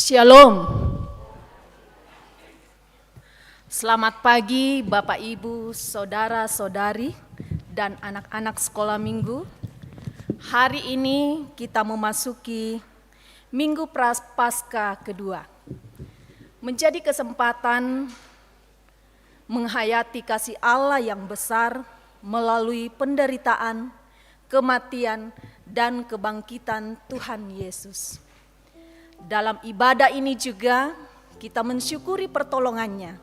Shalom. Selamat pagi Bapak Ibu, saudara-saudari, dan anak-anak sekolah minggu. Hari ini kita memasuki Minggu Prapaskah kedua. Menjadi kesempatan menghayati kasih Allah yang besar melalui penderitaan, kematian, dan kebangkitan Tuhan Yesus. Dalam ibadah ini juga kita mensyukuri pertolongannya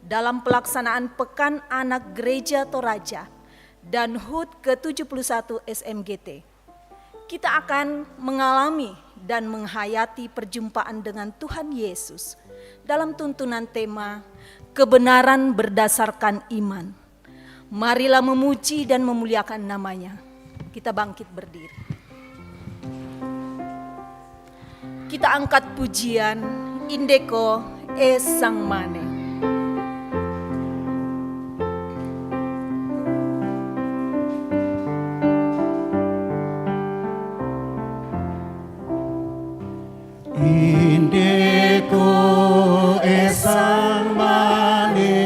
dalam pelaksanaan Pekan Anak Gereja Toraja dan HUT ke-71 SMGT. Kita akan mengalami dan menghayati perjumpaan dengan Tuhan Yesus dalam tuntunan tema kebenaran berdasarkan iman. Marilah memuji dan memuliakan namanya. Kita bangkit berdiri. Kita angkat pujian Indeko Sang Mane. Indeko Sang Mane,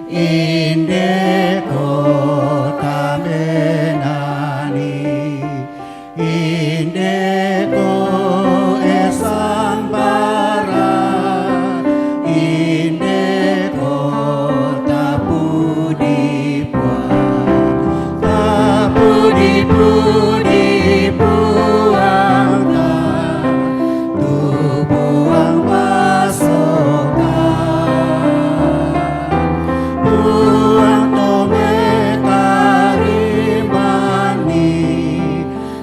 Indeko Tamenani, Indeko Sang Bara, Indeko Tapudi Puan, Tapudi Pudi Puan, Tubuang pasokan, Puang tome karimani,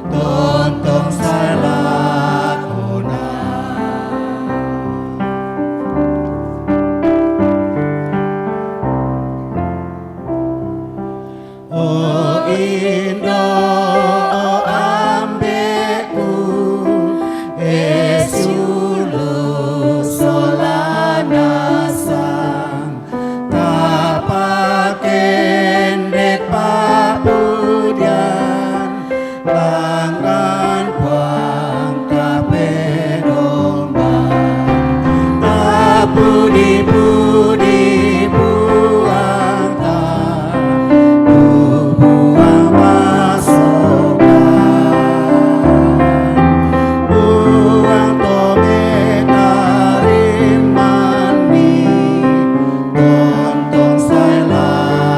tontong salakuna. O Indo, o ambeku, Esulu solanasang, tapakendek papudian, langgan puang kapedombang, tapudi-pudi puang tubuang pasokan, Puang tome karimani, tontong salakuna.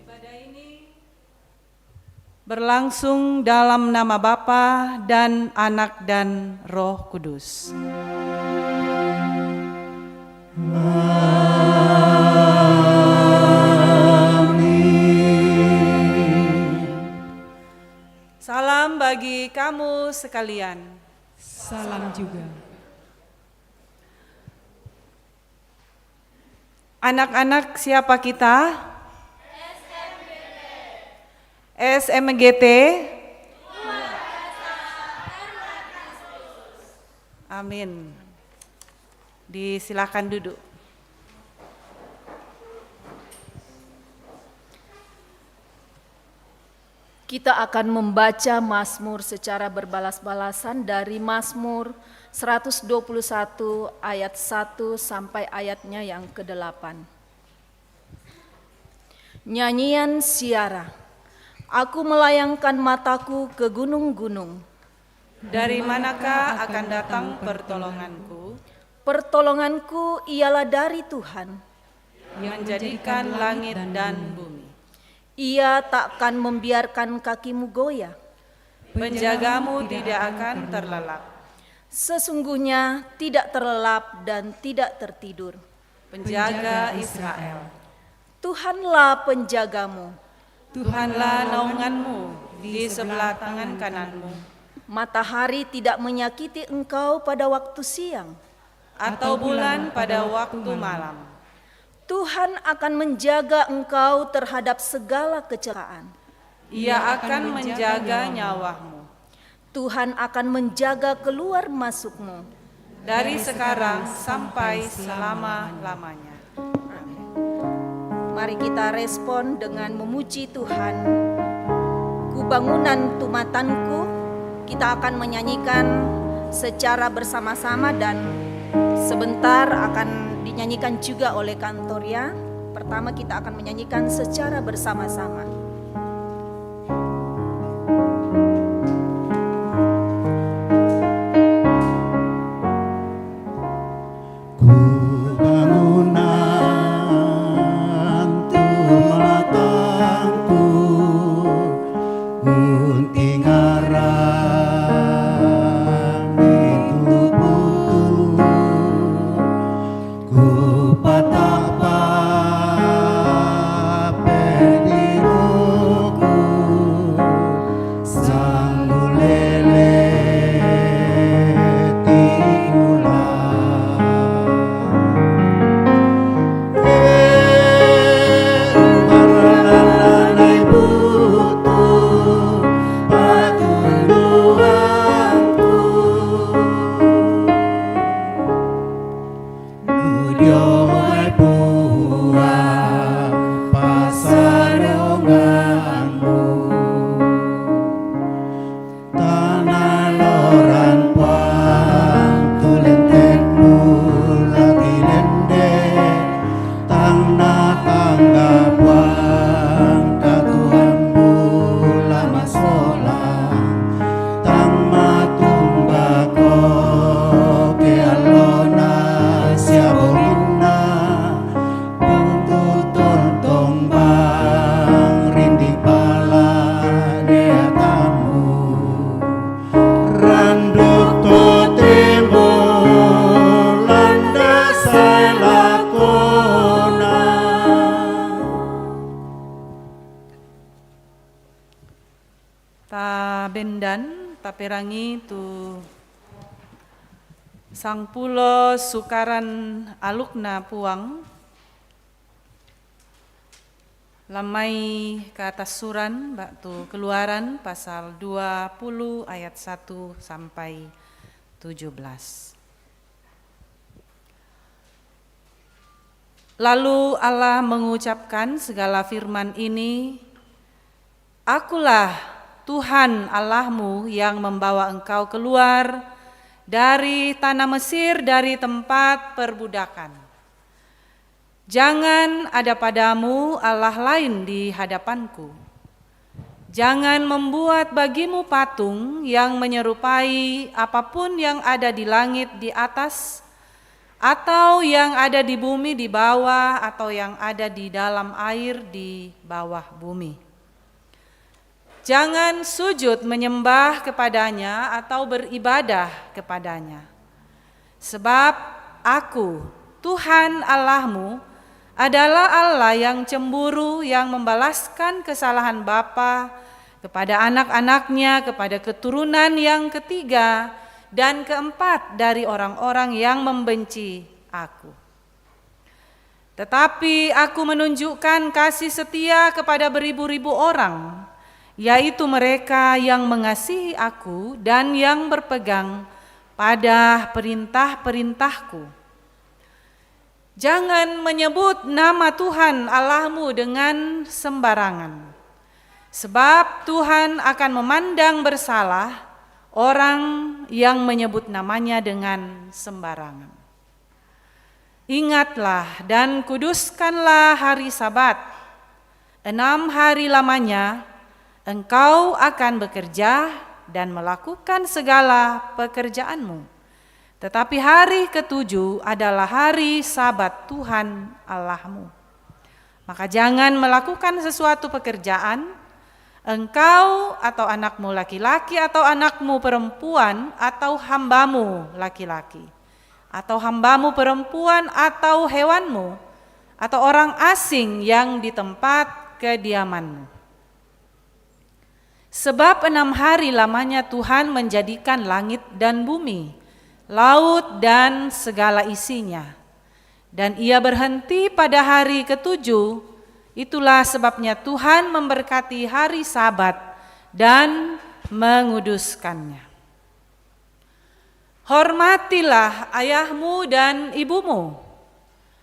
Ibadah ini berlangsung dalam nama Bapa dan Anak dan Roh Kudus. Salam bagi kamu sekalian. Salam juga. Anak-anak siapa kita? SMGT. Amin. Disilakan duduk. Kita akan membaca Mazmur secara berbalas-balasan dari Mazmur 121 ayat 1 sampai ayatnya yang ke-8. Nyanyian Siara. Aku melayangkan mataku ke gunung-gunung. Dari manakah akan datang pertolonganku? Pertolonganku ialah dari Tuhan. Yang menjadikan langit dan bumi. Ia takkan membiarkan kakimu goyah. Penjagamu tidak akan terlelap. Sesungguhnya tidak terlelap dan tidak tertidur. Penjaga Israel. Tuhanlah penjagamu. Tuhanlah naunganmu di sebelah tangan kananmu. Matahari tidak menyakiti engkau pada waktu siang. Atau bulan pada waktu malam. Tuhan akan menjaga engkau terhadap segala kecelakaan. Ia akan menjaga nyawamu. Tuhan akan menjaga keluar masukmu. Dari sekarang sampai selama-lamanya. Mari kita respon dengan memuji Tuhan. Ku bangunan tumatanku, kita akan menyanyikan secara bersama-sama dan sebentar akan dinyanyikan juga oleh Kantoria. Pertama kita akan menyanyikan secara bersama-sama. Bendan taperangi tu sang pulo sukaran alukna puang lamai ke atas suran baktu Keluaran pasal 20 ayat 1 sampai 17. Lalu Allah mengucapkan segala firman ini, Akulah Tuhan Allahmu yang membawa engkau keluar dari tanah Mesir, dari tempat perbudakan. Jangan ada padamu Allah lain di hadapanku. Jangan membuat bagimu patung yang menyerupai apapun yang ada di langit di atas, atau yang ada di bumi di bawah, atau yang ada di dalam air di bawah bumi. Jangan sujud menyembah kepadanya atau beribadah kepadanya. Sebab aku, Tuhan Allahmu, adalah Allah yang cemburu, yang membalaskan kesalahan bapa kepada anak-anaknya, kepada keturunan yang ketiga dan keempat dari orang-orang yang membenci aku. Tetapi aku menunjukkan kasih setia kepada beribu-ribu orang, yaitu mereka yang mengasihi aku dan yang berpegang pada perintah-perintahku. Jangan menyebut nama Tuhan Allahmu dengan sembarangan, sebab Tuhan akan memandang bersalah orang yang menyebut namanya dengan sembarangan. Ingatlah dan kuduskanlah hari Sabat. 6 hari lamanya engkau akan bekerja dan melakukan segala pekerjaanmu. Tetapi hari ke-7 adalah hari Sabat Tuhan Allahmu. Maka jangan melakukan sesuatu pekerjaan, engkau atau anakmu laki-laki atau anakmu perempuan atau hambamu laki-laki atau hambamu perempuan atau hewanmu atau orang asing yang di tempat kediamanmu. Sebab 6 hari lamanya Tuhan menjadikan langit dan bumi, laut dan segala isinya. Dan ia berhenti pada hari ke-7, itulah sebabnya Tuhan memberkati hari Sabat dan menguduskannya. Hormatilah ayahmu dan ibumu,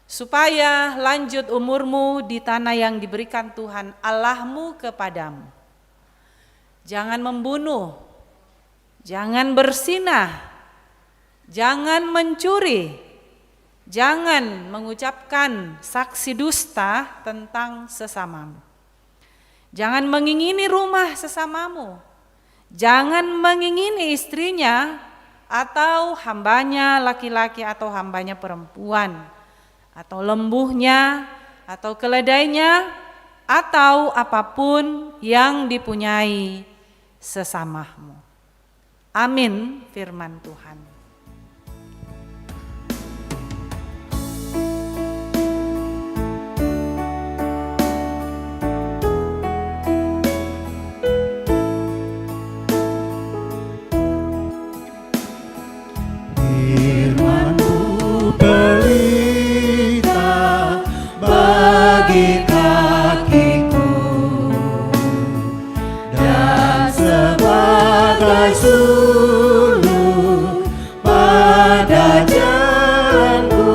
supaya lanjut umurmu di tanah yang diberikan Tuhan Allahmu kepadamu. jangan membunuh, jangan berzinah, jangan mencuri, jangan mengucapkan saksi dusta tentang sesamamu. Jangan mengingini rumah sesamamu, jangan mengingini istrinya atau hambanya laki-laki atau hambanya perempuan, atau lembunya, atau keledainya, atau apapun yang dipunyai sesamamu. Amin, firman Tuhan. Firman-Mu pelita bagi kakiku dan sebagai sulur pada jalanku.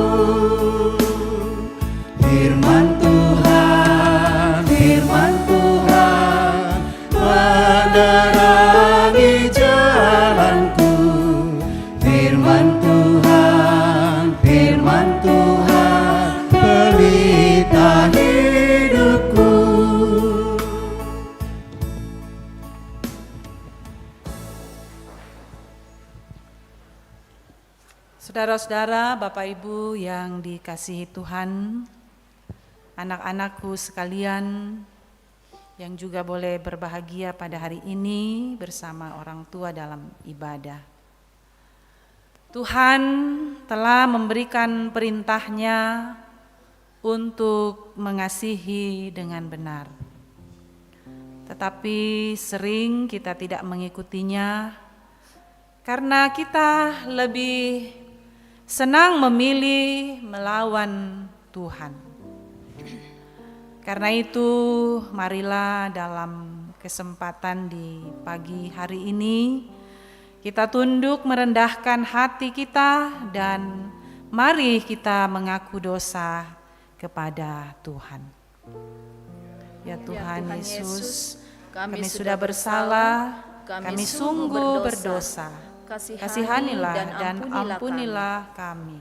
Firman Tuhan menerangi jalanku. Firman Tuhan pelita hidupku. Saudara-saudara, Bapak Ibu yang dikasihi Tuhan, anak-anakku sekalian yang juga boleh berbahagia pada hari ini bersama orang tua dalam ibadah. Tuhan telah memberikan perintah-Nya untuk mengasihi dengan benar. Tetapi sering kita tidak mengikutinya karena kita lebih senang memilih melawan Tuhan. Karena itu marilah dalam kesempatan di pagi hari ini kita tunduk merendahkan hati kita dan mari kita mengaku dosa kepada Tuhan. Ya Tuhan Yesus, kami sudah bersalah, kami sungguh berdosa. Kasihanilah dan ampunilah kami.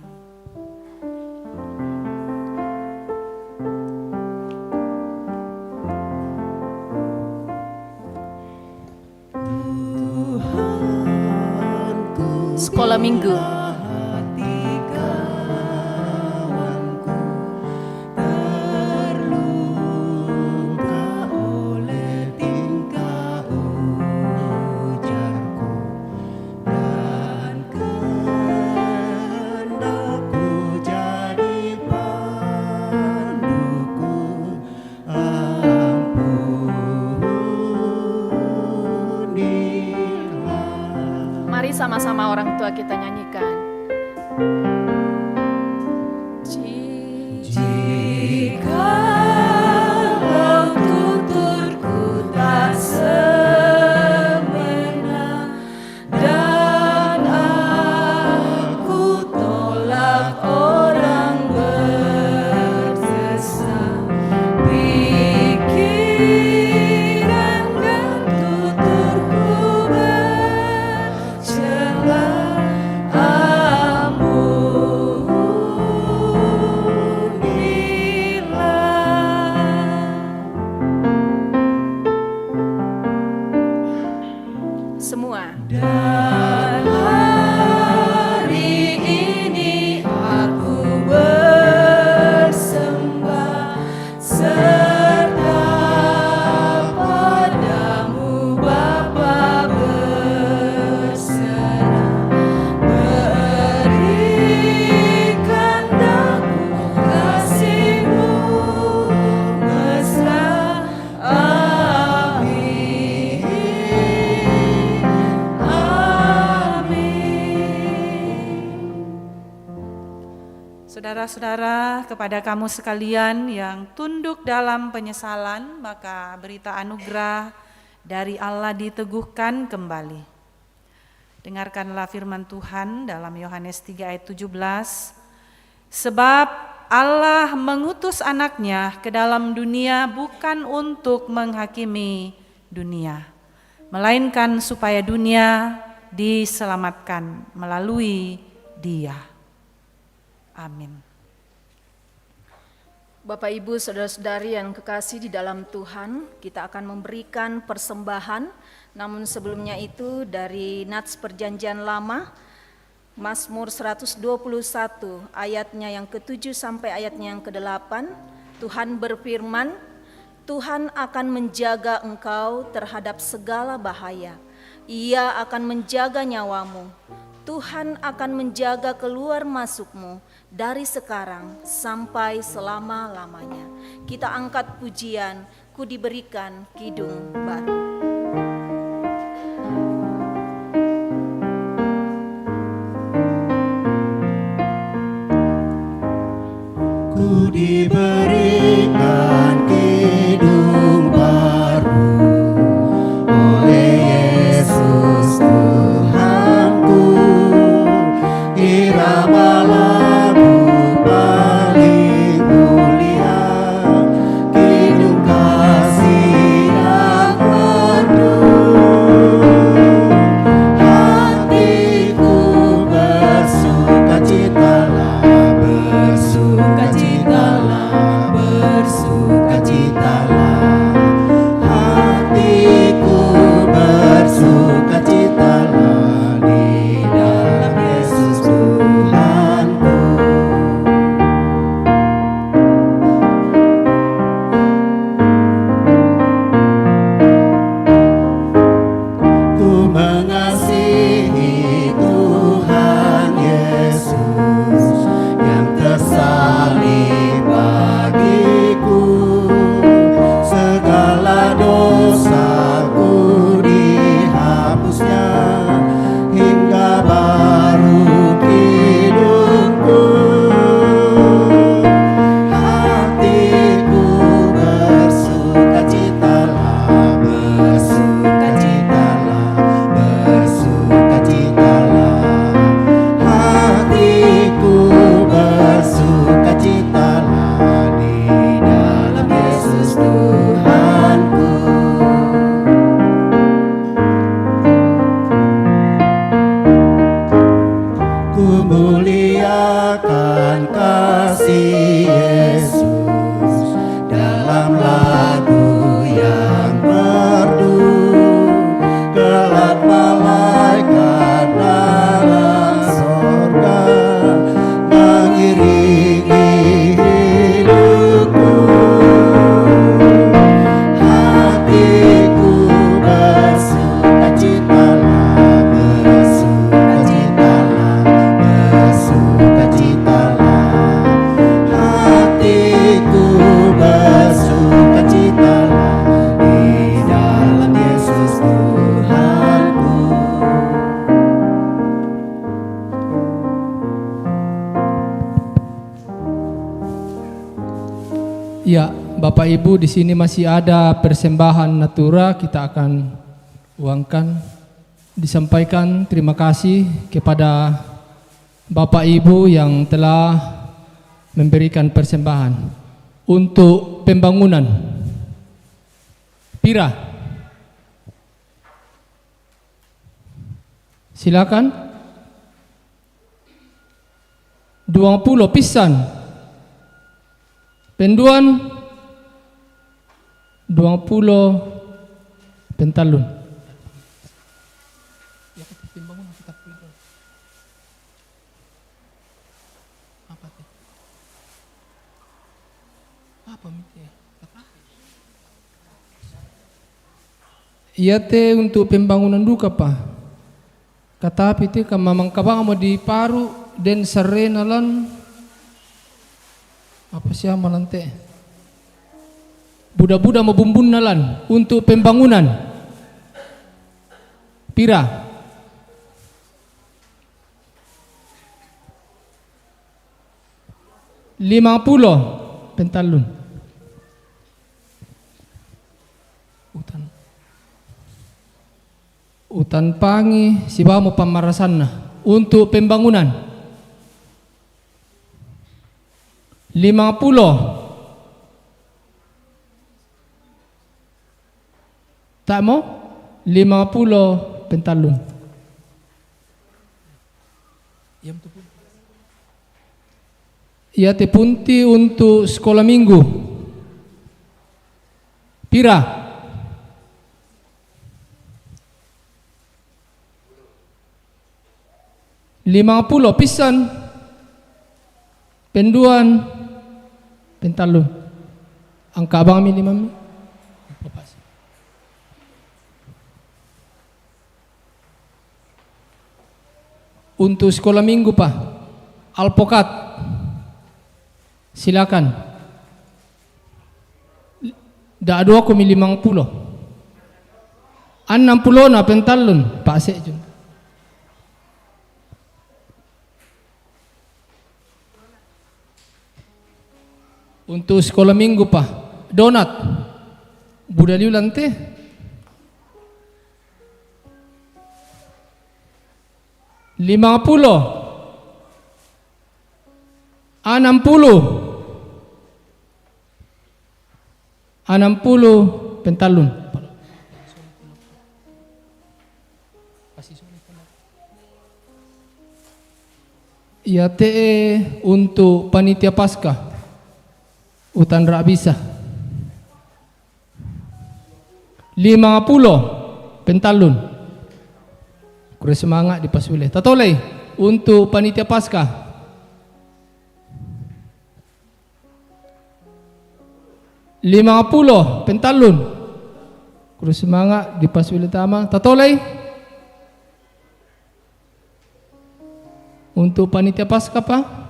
Sekolah Minggu. Mari sama-sama orang tua kita nyanyikan. Jikalau tuturku tak semena dan aku tolak orang berdosa, pikiran dan tuturku bercela, semua. Dan hari ini aku bersembah serta padamu Bapa berserah, berikan daku kasih-Mu mesra. Amin. Saudara-saudara, kepada kamu sekalian yang tunduk dalam penyesalan, maka berita anugerah dari Allah diteguhkan kembali. Dengarkanlah firman Tuhan dalam Yohanes 3 ayat 17. Sebab Allah mengutus anaknya ke dalam dunia bukan untuk menghakimi dunia, melainkan supaya dunia diselamatkan melalui Dia. Amin. Bapak, Ibu, saudara-saudari yang kekasih di dalam Tuhan, kita akan memberikan persembahan. Namun sebelumnya itu dari Nats Perjanjian Lama, Mazmur 121 ayatnya yang ke-7 sampai ayatnya yang ke-8, Tuhan berfirman, Tuhan akan menjaga engkau terhadap segala bahaya. Ia akan menjaga nyawamu. Tuhan akan menjaga keluar masukmu dari sekarang sampai selama-lamanya. Kita angkat pujian, ku diberikan kidung baru. Ku diberikan kidung baru oleh Yesus Tuhanku, irama lagu paling mulia, kidung kasih yang merdu. Hatiku bersukacitalah, bersukacitalah, bersukacitalah. Hatiku bersukacitalah di dalam Yesus Tuhanku. Ku mengasihi Tuhan Yesus yang tersalib bagiku. Segala dosaku dihapusnya, hingga baru hidupku. Hatiku bersukacitalah, bersukacitalah, bersukacitalah. Hatiku bersukacitalah di dalam Yesus Tuhanku. Ku muliakan kasih Yesus dalam lagu yang merdu. Kelak malaikat dalam sorga mengiringi hidupku. Hatiku bersukacitalah, bersukacitalah, bersukacitalah. Hatiku bersukacitalah di dalam Yesus Tuhanku. Ya, Bapak Ibu, di sini masih ada persembahan natura, kita akan uangkan. Disampaikan terima kasih kepada Bapak Ibu yang telah memberikan persembahan untuk pembangunan. Pira, silakan. 20 pisan. Penduan 20 pentalun. Iya teh untuk pembangunan duka pa. Katapi teh kamamang kabang mau di paru dan serenalan apa sih amalante? Budak-budak mau bumbun nalan untuk pembangunan. Pira? $50 pentalun. Utan pangi si bawa mau pamarasan untuk pembangunan. 50. Tak mau? 50 pentalun. Ia te punti untuk sekolah minggu. Pira? 50 pisan. Penduan pentalun. Angka abang mi 5 mi. Untuk sekolah minggu Pak, alpokat, silakan. Dak 2,50. 60 na pentalun Pak Sekjun. Untuk sekolah minggu Pak, donat, budaliu lante. 50, 60 pentalun. Ya te untuk panitia Paskah Utan rak bisa 50 pentalun. Kurang semangat di pasule. Tatoleh untuk panitia Paskah. 50 pentalun. Kurang semangat di pasule tama. Tatoleh untuk panitia Paskah Pak.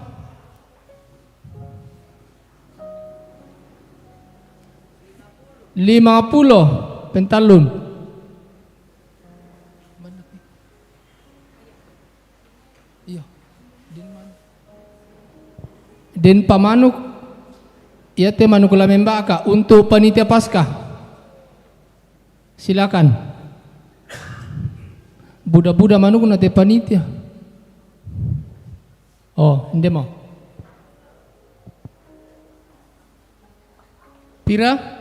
50 pentalun. Den pamanuk ia te manukula membaka untuk panitia Paskah. Silakan. Budak-budak manuk na te panitia. Oh, inde mau. Pira?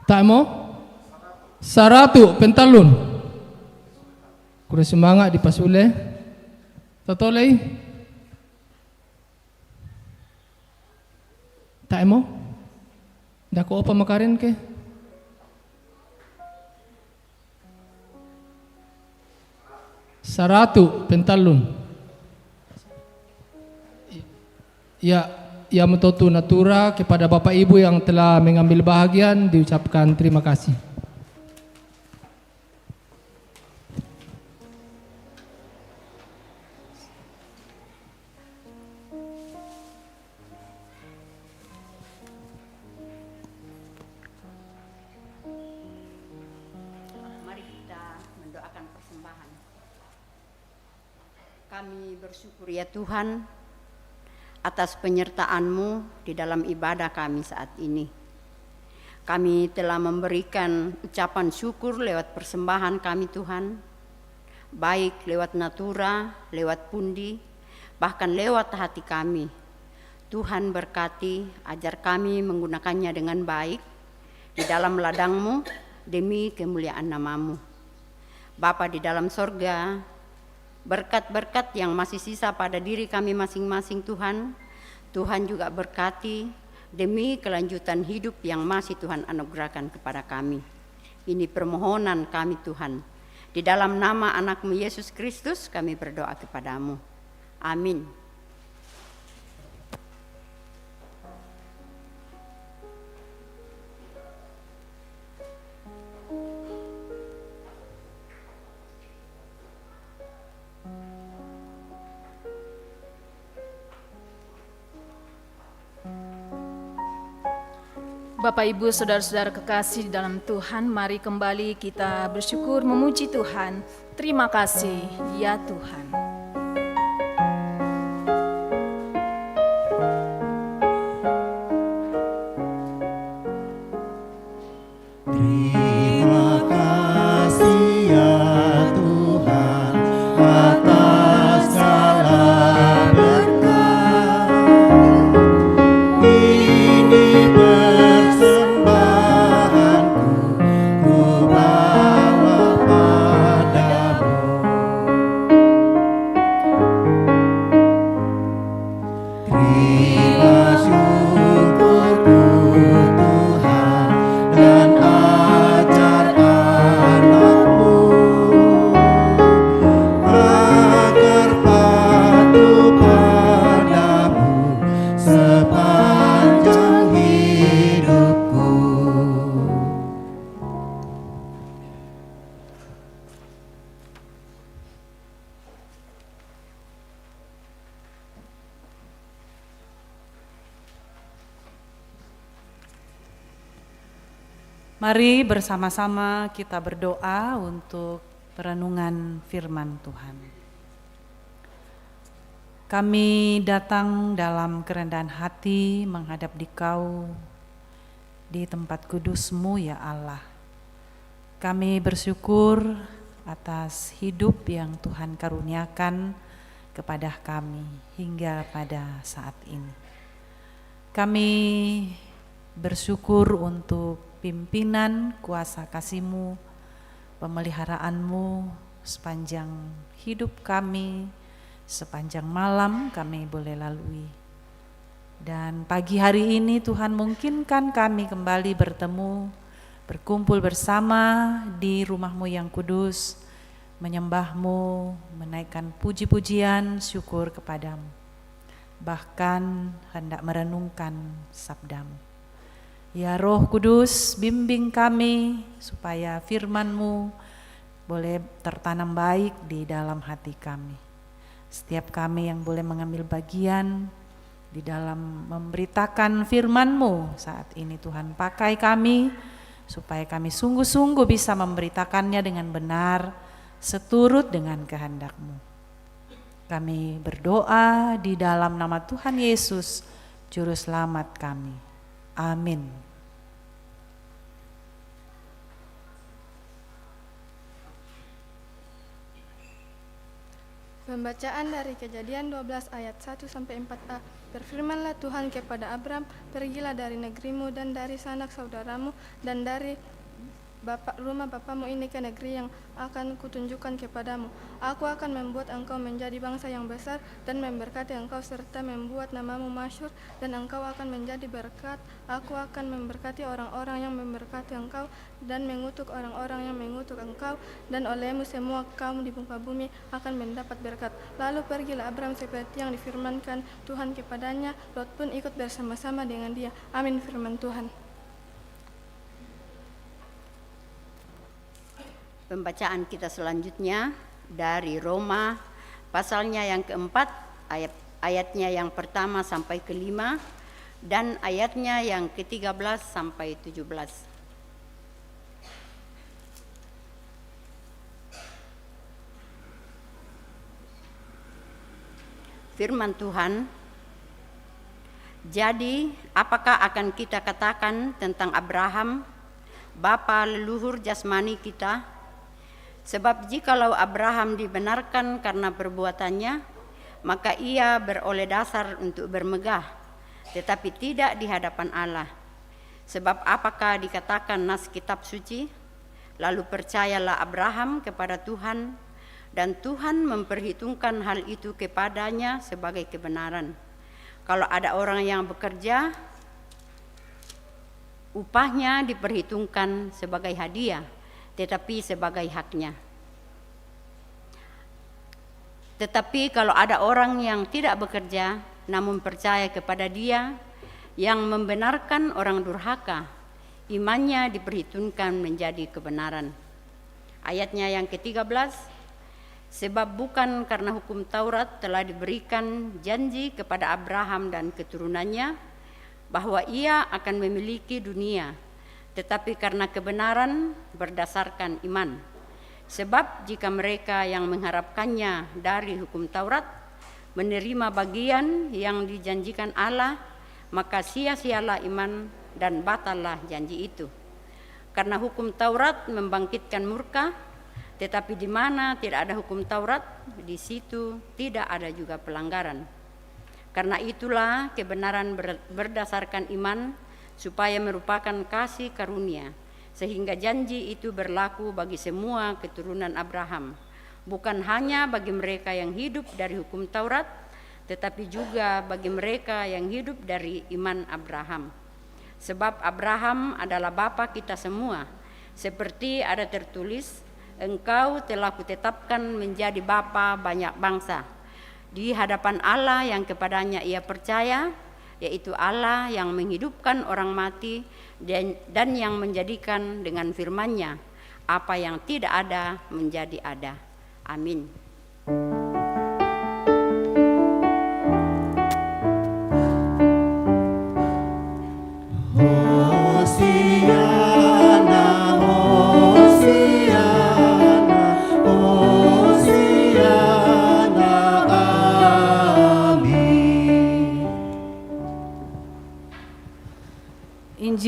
Tak mau? 100 pentalun. Kurang semangat di pasule. Tatoleh. Tak mau? Dah ko apa makarin ke? Saratu pentalun. Ya, ya metotu natura kepada Bapak Ibu yang telah mengambil bahagian diucapkan terima kasih. Kami bersyukur ya Tuhan atas penyertaan-Mu di dalam ibadah kami saat ini. Kami telah memberikan ucapan syukur lewat persembahan kami Tuhan, baik lewat natura, lewat pundi, bahkan lewat hati kami. Tuhan berkati, ajar kami menggunakannya dengan baik di dalam ladang-Mu demi kemuliaan nama-Mu. Bapa di dalam sorga, berkat-berkat yang masih sisa pada diri kami masing-masing Tuhan, Tuhan juga berkati demi kelanjutan hidup yang masih Tuhan anugerahkan kepada kami. Ini permohonan kami Tuhan. Di dalam nama anak-Mu Yesus Kristus kami berdoa kepadamu. Amin. Bapak Ibu saudara-saudara kekasih di dalam Tuhan, mari kembali kita bersyukur memuji Tuhan. Terima kasih ya Tuhan. Terima kasih ya Tuhan atas segala berkat. Ini Mari bersama-sama kita berdoa untuk perenungan firman Tuhan. Kami datang dalam kerendahan hati menghadap Dikau di tempat kudus-Mu ya Allah. Kami bersyukur atas hidup yang Tuhan karuniakan kepada kami hingga pada saat ini. Kami bersyukur untuk pimpinan kuasa kasih-Mu, pemeliharaan-Mu sepanjang hidup kami, sepanjang malam kami boleh lalui. Dan pagi hari ini Tuhan mungkinkan kami kembali bertemu, berkumpul bersama di rumah-Mu yang kudus, menyembah-Mu, menaikkan puji-pujian syukur kepadamu, bahkan hendak merenungkan sabda-Mu. Ya Roh Kudus, bimbing kami supaya firman-Mu boleh tertanam baik di dalam hati kami. Setiap kami yang boleh mengambil bagian di dalam memberitakan firman-Mu saat ini, Tuhan pakai kami supaya kami sungguh-sungguh bisa memberitakannya dengan benar, seturut dengan kehendak-Mu. Kami berdoa di dalam nama Tuhan Yesus, Juru Selamat kami. Amin. Pembacaan dari Kejadian 12 ayat 1 sampai 4a. Berfirmanlah Tuhan kepada Abram, pergilah dari negerimu dan dari sanak saudaramu dan dari rumah bapamu ini ke negeri yang akan kutunjukkan kepadamu. Aku akan membuat engkau menjadi bangsa yang besar dan memberkati engkau serta membuat namamu masyhur dan engkau akan menjadi berkat. Aku akan memberkati orang-orang yang memberkati engkau dan mengutuk orang-orang yang mengutuk engkau, dan olehmu semua kaum di muka bumi akan mendapat berkat. Lalu pergilah Abram seperti yang difirmankan Tuhan kepadanya. Lot pun ikut bersama-sama dengan dia. Amin firman Tuhan. Pembacaan kita selanjutnya dari Roma pasalnya yang keempat, ayatnya yang pertama sampai kelima dan ayatnya yang ke-13 sampai 17. Firman Tuhan, jadi apakah akan kita katakan tentang Abraham, bapa leluhur jasmani kita? Sebab jikalau Abraham dibenarkan karena perbuatannya, maka ia beroleh dasar untuk bermegah, tetapi tidak di hadapan Allah. Sebab apakah dikatakan nas kitab suci? Lalu percayalah Abraham kepada Tuhan, dan Tuhan memperhitungkan hal itu kepadanya sebagai kebenaran. Kalau ada orang yang bekerja, upahnya diperhitungkan sebagai hadiah, tetapi sebagai haknya. Tetapi kalau ada orang yang tidak bekerja, namun percaya kepada Dia yang membenarkan orang durhaka, imannya diperhitungkan menjadi kebenaran. Ayatnya yang ke-13, sebab bukan karena hukum Taurat telah diberikan janji kepada Abraham dan keturunannya bahwa ia akan memiliki dunia, tetapi karena kebenaran berdasarkan iman. Sebab jika mereka yang mengharapkannya dari hukum Taurat menerima bagian yang dijanjikan Allah, maka sia-sialah iman dan batallah janji itu. Karena hukum Taurat membangkitkan murka, tetapi di mana tidak ada hukum Taurat, di situ tidak ada juga pelanggaran. Karena itulah kebenaran berdasarkan iman, supaya merupakan kasih karunia, sehingga janji itu berlaku bagi semua keturunan Abraham, bukan hanya bagi mereka yang hidup dari hukum Taurat, tetapi juga bagi mereka yang hidup dari iman Abraham. Sebab Abraham adalah bapa kita semua, seperti ada tertulis, engkau telah kutetapkan menjadi bapa banyak bangsa, di hadapan Allah yang kepadanya ia percaya, yaitu Allah yang menghidupkan orang mati dan yang menjadikan dengan firman-Nya apa yang tidak ada menjadi ada. Amin. Hosiana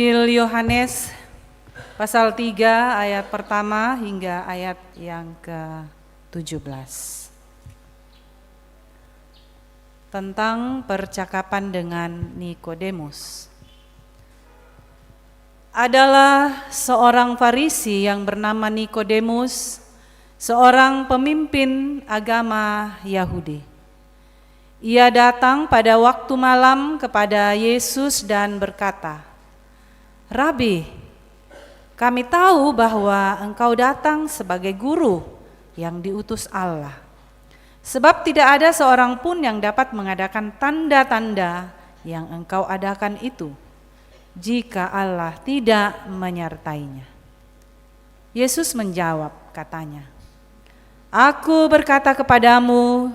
Injil Yohanes pasal 3 ayat pertama hingga ayat yang ke-17. Tentang percakapan dengan Nikodemus. Adalah seorang Farisi yang bernama Nikodemus, seorang pemimpin agama Yahudi. Ia datang pada waktu malam kepada Yesus dan berkata, "Rabi, kami tahu bahwa engkau datang sebagai guru yang diutus Allah. Sebab tidak ada seorang pun yang dapat mengadakan tanda-tanda yang engkau adakan itu, jika Allah tidak menyertainya." Yesus menjawab, katanya, "Aku berkata kepadamu,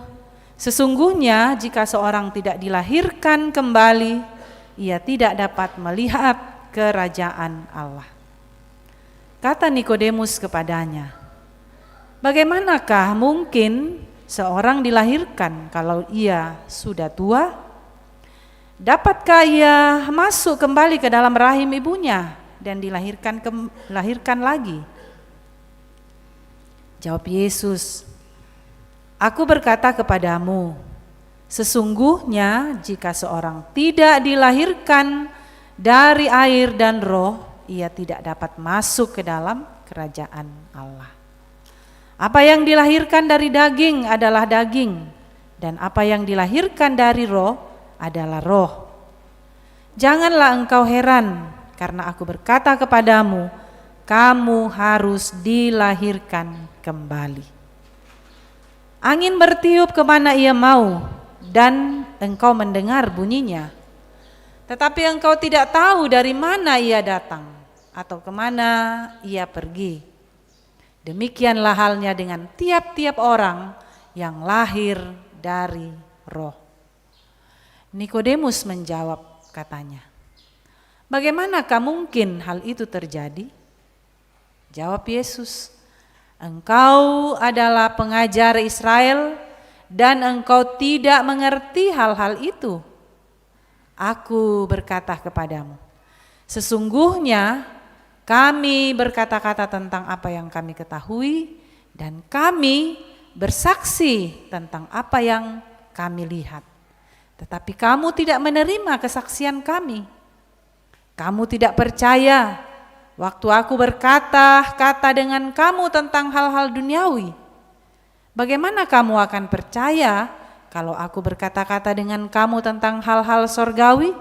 sesungguhnya jika seorang tidak dilahirkan kembali, ia tidak dapat melihat kerajaan Allah." Kata Nikodemus kepadanya, "Bagaimanakah mungkin seorang dilahirkan kalau ia sudah tua? Dapatkah ia masuk kembali ke dalam rahim ibunya dan dilahirkan lagi?" Jawab Yesus, "Aku berkata kepadamu, sesungguhnya jika seorang tidak dilahirkan dari air dan roh, ia tidak dapat masuk ke dalam kerajaan Allah. Apa yang dilahirkan dari daging adalah daging, dan apa yang dilahirkan dari roh adalah roh. Janganlah engkau heran, karena aku berkata kepadamu, kamu harus dilahirkan kembali. Angin bertiup kemana ia mau, dan engkau mendengar bunyinya, tetapi engkau tidak tahu dari mana ia datang atau kemana ia pergi. Demikianlah halnya dengan tiap-tiap orang yang lahir dari roh." Nikodemus menjawab, katanya, "Bagaimanakah mungkin hal itu terjadi?" Jawab Yesus, "Engkau adalah pengajar Israel dan engkau tidak mengerti hal-hal itu. Aku berkata kepadamu, sesungguhnya kami berkata-kata tentang apa yang kami ketahui dan kami bersaksi tentang apa yang kami lihat. Tetapi kamu tidak menerima kesaksian kami. Kamu tidak percaya waktu aku berkata-kata dengan kamu tentang hal-hal duniawi. Bagaimana kamu akan percaya kalau aku berkata-kata dengan kamu tentang hal-hal sorgawi?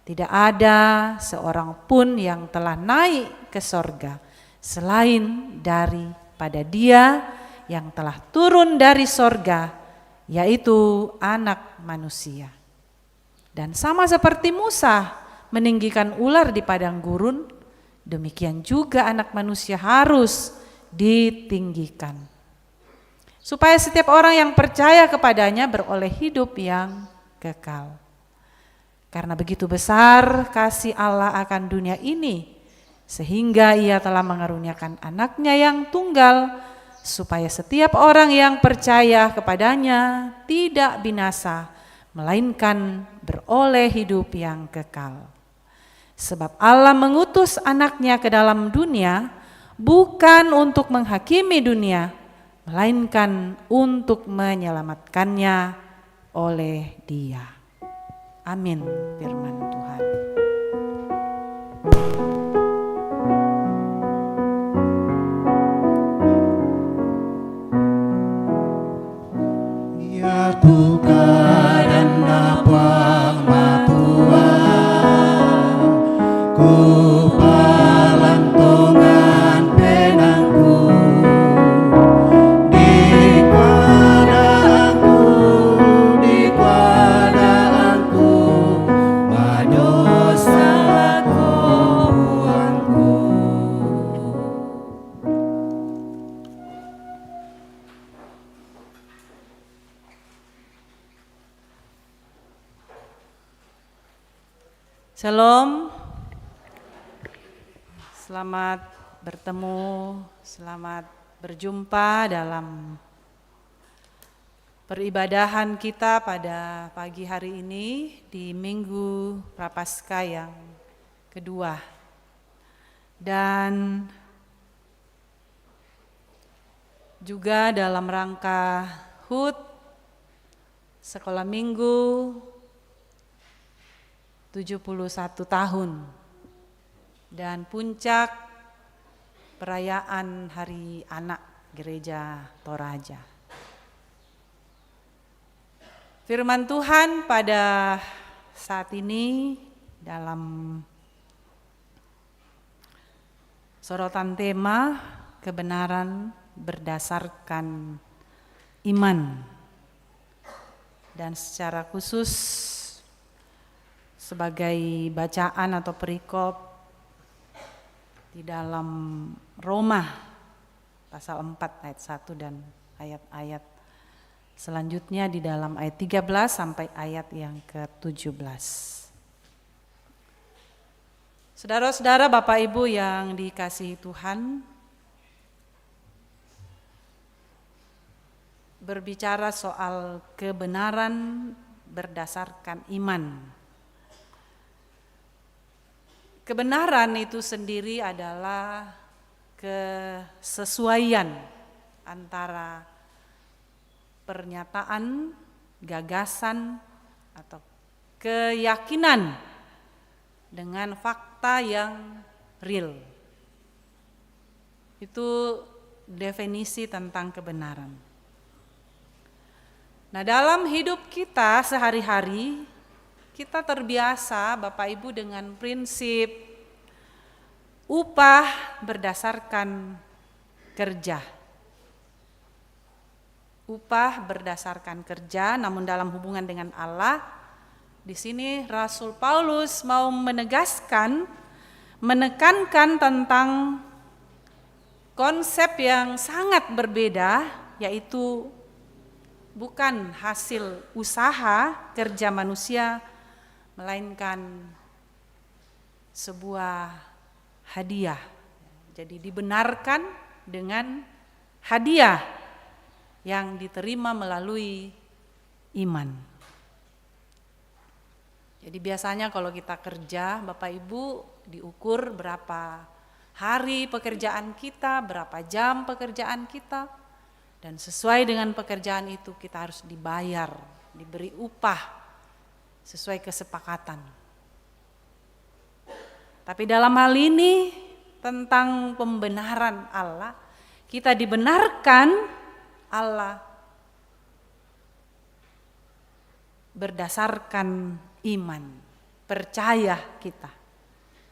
Tidak ada seorang pun yang telah naik ke sorga selain daripada Dia yang telah turun dari sorga, yaitu Anak Manusia. Dan sama seperti Musa meninggikan ular di padang gurun, demikian juga Anak Manusia harus ditinggikan, supaya setiap orang yang percaya kepadanya beroleh hidup yang kekal. Karena begitu besar kasih Allah akan dunia ini, sehingga Ia telah mengaruniakan Anaknya yang tunggal, supaya setiap orang yang percaya kepadanya tidak binasa, melainkan beroleh hidup yang kekal. Sebab Allah mengutus Anaknya ke dalam dunia, bukan untuk menghakimi dunia, melainkan untuk menyelamatkannya oleh Dia. Amin, firman Tuhan. Ya Tuhan dan napang matua, ku palantongan penangku, di kuadaanku, madosa Tuhanku. Shalom, selamat bertemu, selamat berjumpa dalam peribadahan kita pada pagi hari ini di Minggu Prapaskah yang kedua. Dan juga dalam rangka HUT Sekolah Minggu 71 tahun dan puncak perayaan Hari Anak Gereja Toraja. Firman Tuhan pada saat ini dalam sorotan tema kebenaran berdasarkan iman, dan secara khusus sebagai bacaan atau perikop di dalam Roma pasal 4 ayat 1 dan ayat-ayat selanjutnya di dalam ayat 13 sampai ayat yang ke-17. Saudara-saudara, Bapak Ibu yang dikasihi Tuhan, berbicara soal kebenaran berdasarkan iman. Kebenaran itu sendiri adalah kesesuaian antara pernyataan, gagasan, atau keyakinan dengan fakta yang real. Itu definisi tentang kebenaran. Nah, dalam hidup kita sehari-hari, kita terbiasa Bapak Ibu dengan prinsip upah berdasarkan kerja. Upah berdasarkan kerja, namun dalam hubungan dengan Allah, di sini Rasul Paulus mau menegaskan, menekankan tentang konsep yang sangat berbeda, yaitu bukan hasil usaha kerja manusia, melainkan sebuah hadiah. Jadi dibenarkan dengan hadiah yang diterima melalui iman. Jadi biasanya kalau kita kerja, Bapak Ibu, diukur berapa hari pekerjaan kita, berapa jam pekerjaan kita. Dan sesuai dengan pekerjaan itu kita harus dibayar, diberi upah sesuai kesepakatan. Tapi dalam hal ini tentang pembenaran Allah, kita dibenarkan Allah berdasarkan iman, percaya kita.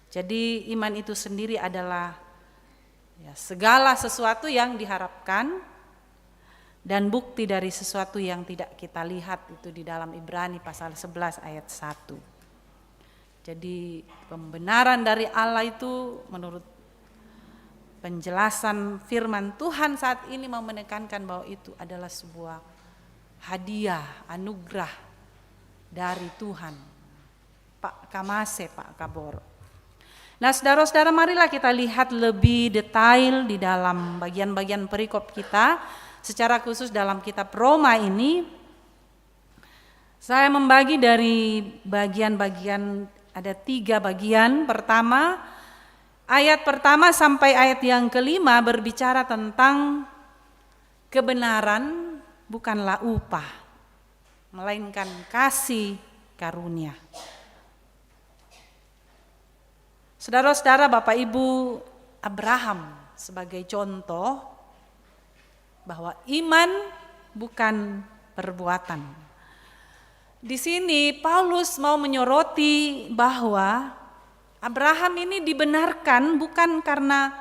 Jadi iman itu sendiri adalah segala sesuatu yang diharapkan dan bukti dari sesuatu yang tidak kita lihat, itu di dalam Ibrani pasal 11 ayat 1. Jadi pembenaran dari Allah itu menurut penjelasan firman Tuhan saat ini mau menekankan bahwa itu adalah sebuah hadiah, anugerah dari Tuhan. Pak Kamase, Pak Kabor. Nah, saudara-saudara, marilah kita lihat lebih detail di dalam bagian-bagian perikop kita. Secara khusus dalam kitab Roma ini, saya membagi dari bagian-bagian, ada 3 bagian. Pertama, ayat pertama sampai ayat yang kelima berbicara tentang kebenaran bukanlah upah, melainkan kasih karunia. Saudara-saudara, Bapak Ibu, Abraham sebagai contoh bahwa iman bukan perbuatan. Di sini Paulus mau menyoroti bahwa Abraham ini dibenarkan bukan karena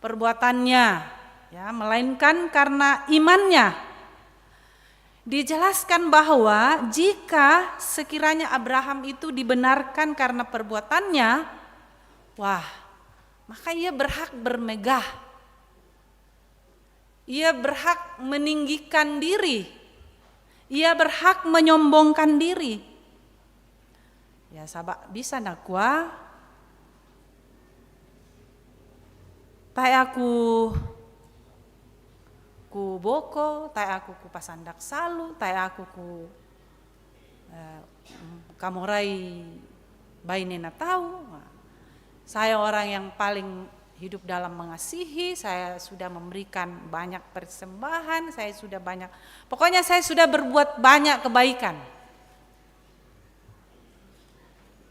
perbuatannya, ya, melainkan karena imannya. Dijelaskan bahwa jika sekiranya Abraham itu dibenarkan karena perbuatannya, wah, maka ia berhak bermegah. Ia berhak meninggikan diri. Ia berhak menyombongkan diri. Ya, sabak bisa nakwa. Tai aku ku boko, tai aku ku pasandak salu, tai aku ku kamorai bainena tahu. Saya orang yang paling hidup dalam mengasihi, saya sudah memberikan banyak persembahan, pokoknya saya sudah berbuat banyak kebaikan.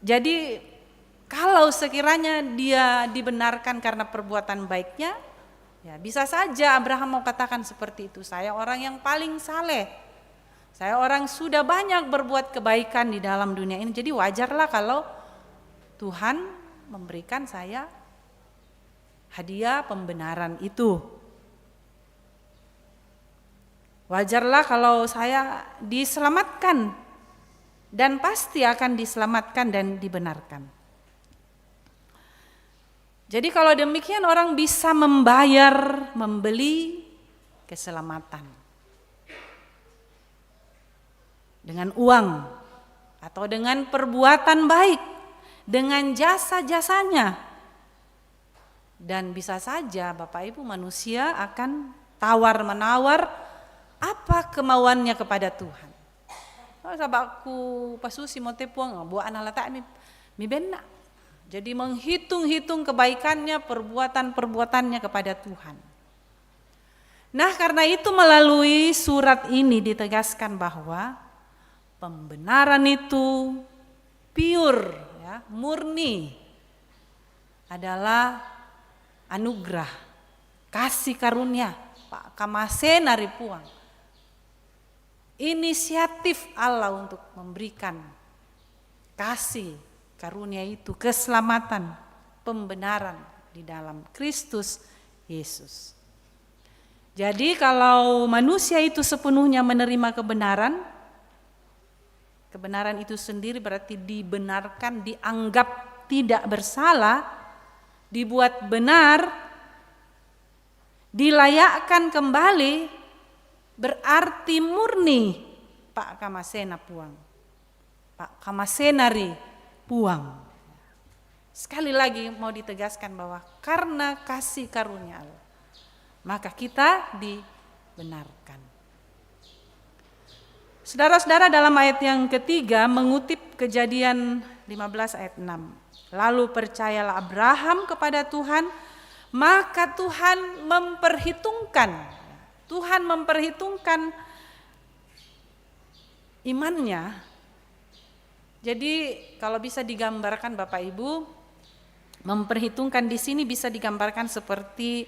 Jadi kalau sekiranya dia dibenarkan karena perbuatan baiknya, ya bisa saja Abraham mau katakan seperti itu. Saya orang yang paling saleh, saya orang sudah banyak berbuat kebaikan di dalam dunia ini. Jadi wajarlah kalau Tuhan memberikan saya hadiah pembenaran itu. Wajarlah kalau saya diselamatkan, dan pasti akan diselamatkan dan dibenarkan. Jadi kalau demikian orang bisa membayar, membeli keselamatan dengan uang atau dengan perbuatan baik, dengan jasa-jasanya. Dan bisa saja Bapak Ibu manusia akan tawar-menawar apa kemauannya kepada Tuhan. Sabaku pasusi mau tepuang buat anak letak mi benak. Jadi menghitung-hitung kebaikannya, perbuatan-perbuatannya kepada Tuhan. Nah, karena itu melalui surat ini ditegaskan bahwa pembenaran itu pure, ya, murni, adalah anugerah, kasih karunia, Pak Kamasen Ari Puang. Inisiatif Allah untuk memberikan kasih karunia itu, keselamatan, pembenaran di dalam Kristus Yesus. Jadi kalau manusia itu sepenuhnya menerima kebenaran, kebenaran itu sendiri berarti dibenarkan, dianggap tidak bersalah, dibuat benar, dilayakkan kembali, berarti murni Pak Kamasena Puang, Pak Kamasenari Puang. Sekali lagi mau ditegaskan bahwa karena kasih karunia Allah, maka kita dibenarkan. Saudara-saudara, dalam ayat yang ketiga mengutip Kejadian 15 ayat 6. Lalu percayalah Abraham kepada Tuhan, maka Tuhan memperhitungkan imannya. Jadi kalau bisa digambarkan Bapak Ibu, memperhitungkan di sini bisa digambarkan seperti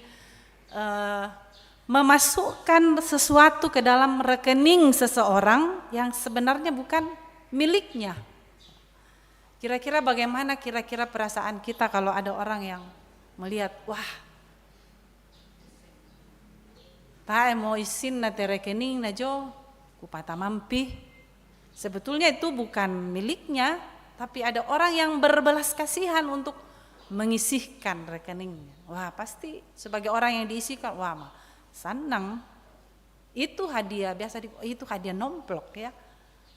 memasukkan sesuatu ke dalam rekening seseorang yang sebenarnya bukan miliknya. Kira-kira bagaimana perasaan kita kalau ada orang yang melihat, wah, tae mau isin na rekening na jo kupata mampi. Sebetulnya itu bukan miliknya, tapi ada orang yang berbelas kasihan untuk mengisihkan rekeningnya. Wah, pasti sebagai orang yang diisikan, wah, senang. Itu hadiah, itu hadiah nomplok ya.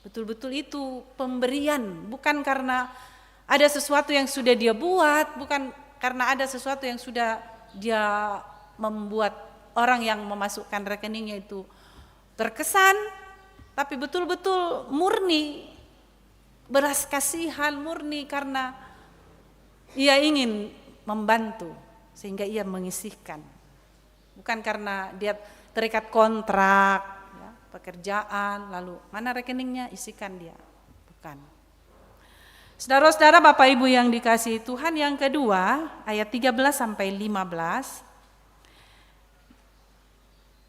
Betul-betul itu pemberian, bukan karena ada sesuatu yang sudah dia buat, bukan karena ada sesuatu yang sudah dia membuat orang yang memasukkan rekeningnya itu terkesan, tapi betul-betul murni, belas kasihan, murni karena ia ingin membantu sehingga ia mengisihkan. Bukan karena dia terikat kontrak, ya, pekerjaan, lalu mana rekeningnya, isikan dia. Bukan. Saudara-saudara, Bapak Ibu yang dikasihi Tuhan, yang kedua ayat 13 sampai 15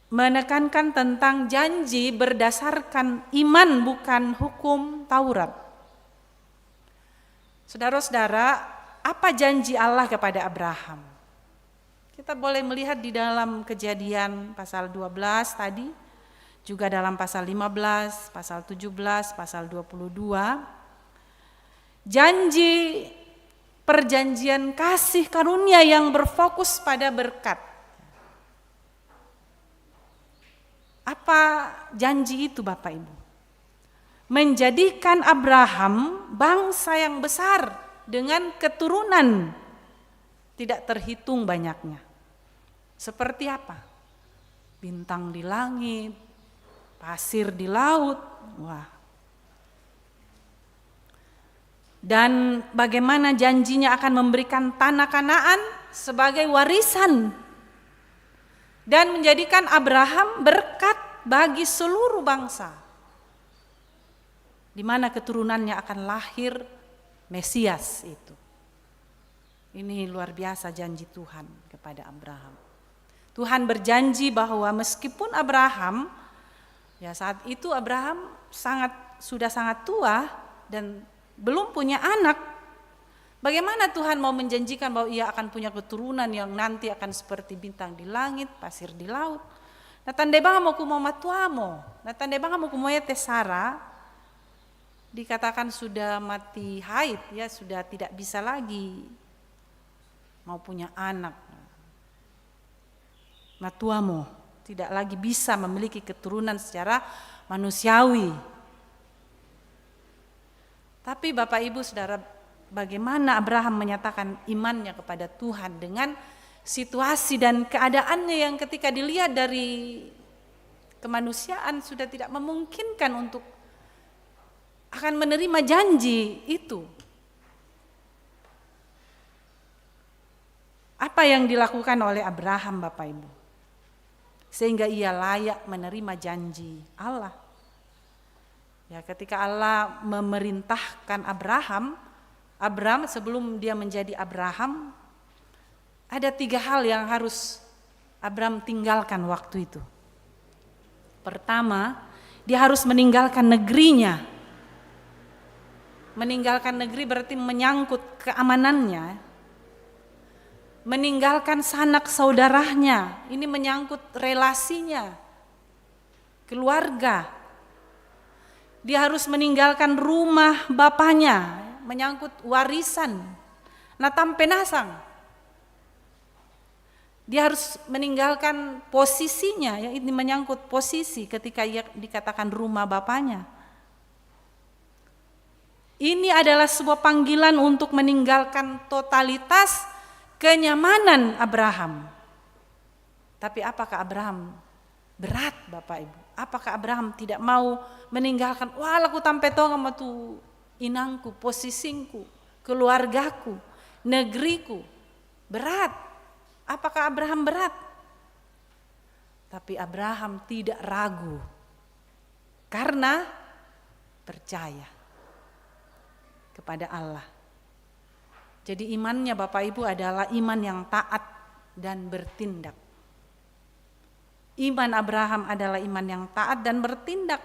menekankan tentang janji berdasarkan iman bukan hukum Taurat. Saudara-saudara, apa janji Allah kepada Abraham? Kita boleh melihat di dalam Kejadian pasal 12 tadi, juga dalam pasal 15, pasal 17, pasal 22. Janji perjanjian kasih karunia yang berfokus pada berkat. Apa janji itu Bapak Ibu? Menjadikan Abraham bangsa yang besar dengan keturunan tidak terhitung banyaknya. Seperti apa? Bintang di langit, pasir di laut. Wah. dan bagaimana janjinya akan memberikan tanah Kanaan sebagai warisan dan menjadikan Abraham berkat bagi seluruh bangsa, di mana keturunannya akan lahir Mesias itu. Ini luar biasa janji Tuhan kepada Abraham. Tuhan berjanji bahwa meskipun Abraham, ya saat itu Abraham sudah sangat tua dan belum punya anak, bagaimana Tuhan mau menjanjikan bahwa ia akan punya keturunan yang nanti akan seperti bintang di langit, pasir di laut. Natande banga mo kumoma tuamo, natande banga mo kumoyete Sara, dikatakan sudah mati haid, ya sudah tidak bisa lagi mau punya anak. Matuamo tidak lagi bisa memiliki keturunan secara manusiawi. Tapi Bapak Ibu Saudara, bagaimana Abraham menyatakan imannya kepada Tuhan dengan situasi dan keadaannya yang ketika dilihat dari kemanusiaan sudah tidak memungkinkan untuk akan menerima janji itu. Apa yang dilakukan oleh Abraham, Bapak Ibu, sehingga ia layak menerima janji Allah? Ya, ketika Allah memerintahkan Abraham sebelum dia menjadi Abraham, ada 3 hal yang harus Abraham tinggalkan waktu itu. Pertama, dia harus meninggalkan negerinya. Meninggalkan negeri berarti menyangkut keamanannya. Meninggalkan sanak saudaranya, ini menyangkut relasinya, keluarga. Dia harus meninggalkan rumah bapaknya, menyangkut warisan. Natam penasang. Dia harus meninggalkan posisinya, ya ini menyangkut posisi ketika ia dikatakan rumah bapaknya. Ini adalah sebuah panggilan untuk meninggalkan totalitas kenyamanan Abraham. Tapi apakah Abraham berat, Bapak Ibu? Apakah Abraham tidak mau meninggalkan, wah aku tampe tonga sama tu inangku, posisinku, keluargaku, negeriku. Berat. Apakah Abraham berat? Tapi Abraham tidak ragu karena percaya kepada Allah. Jadi imannya Bapak Ibu adalah iman yang taat dan bertindak. Iman Abraham adalah iman yang taat dan bertindak.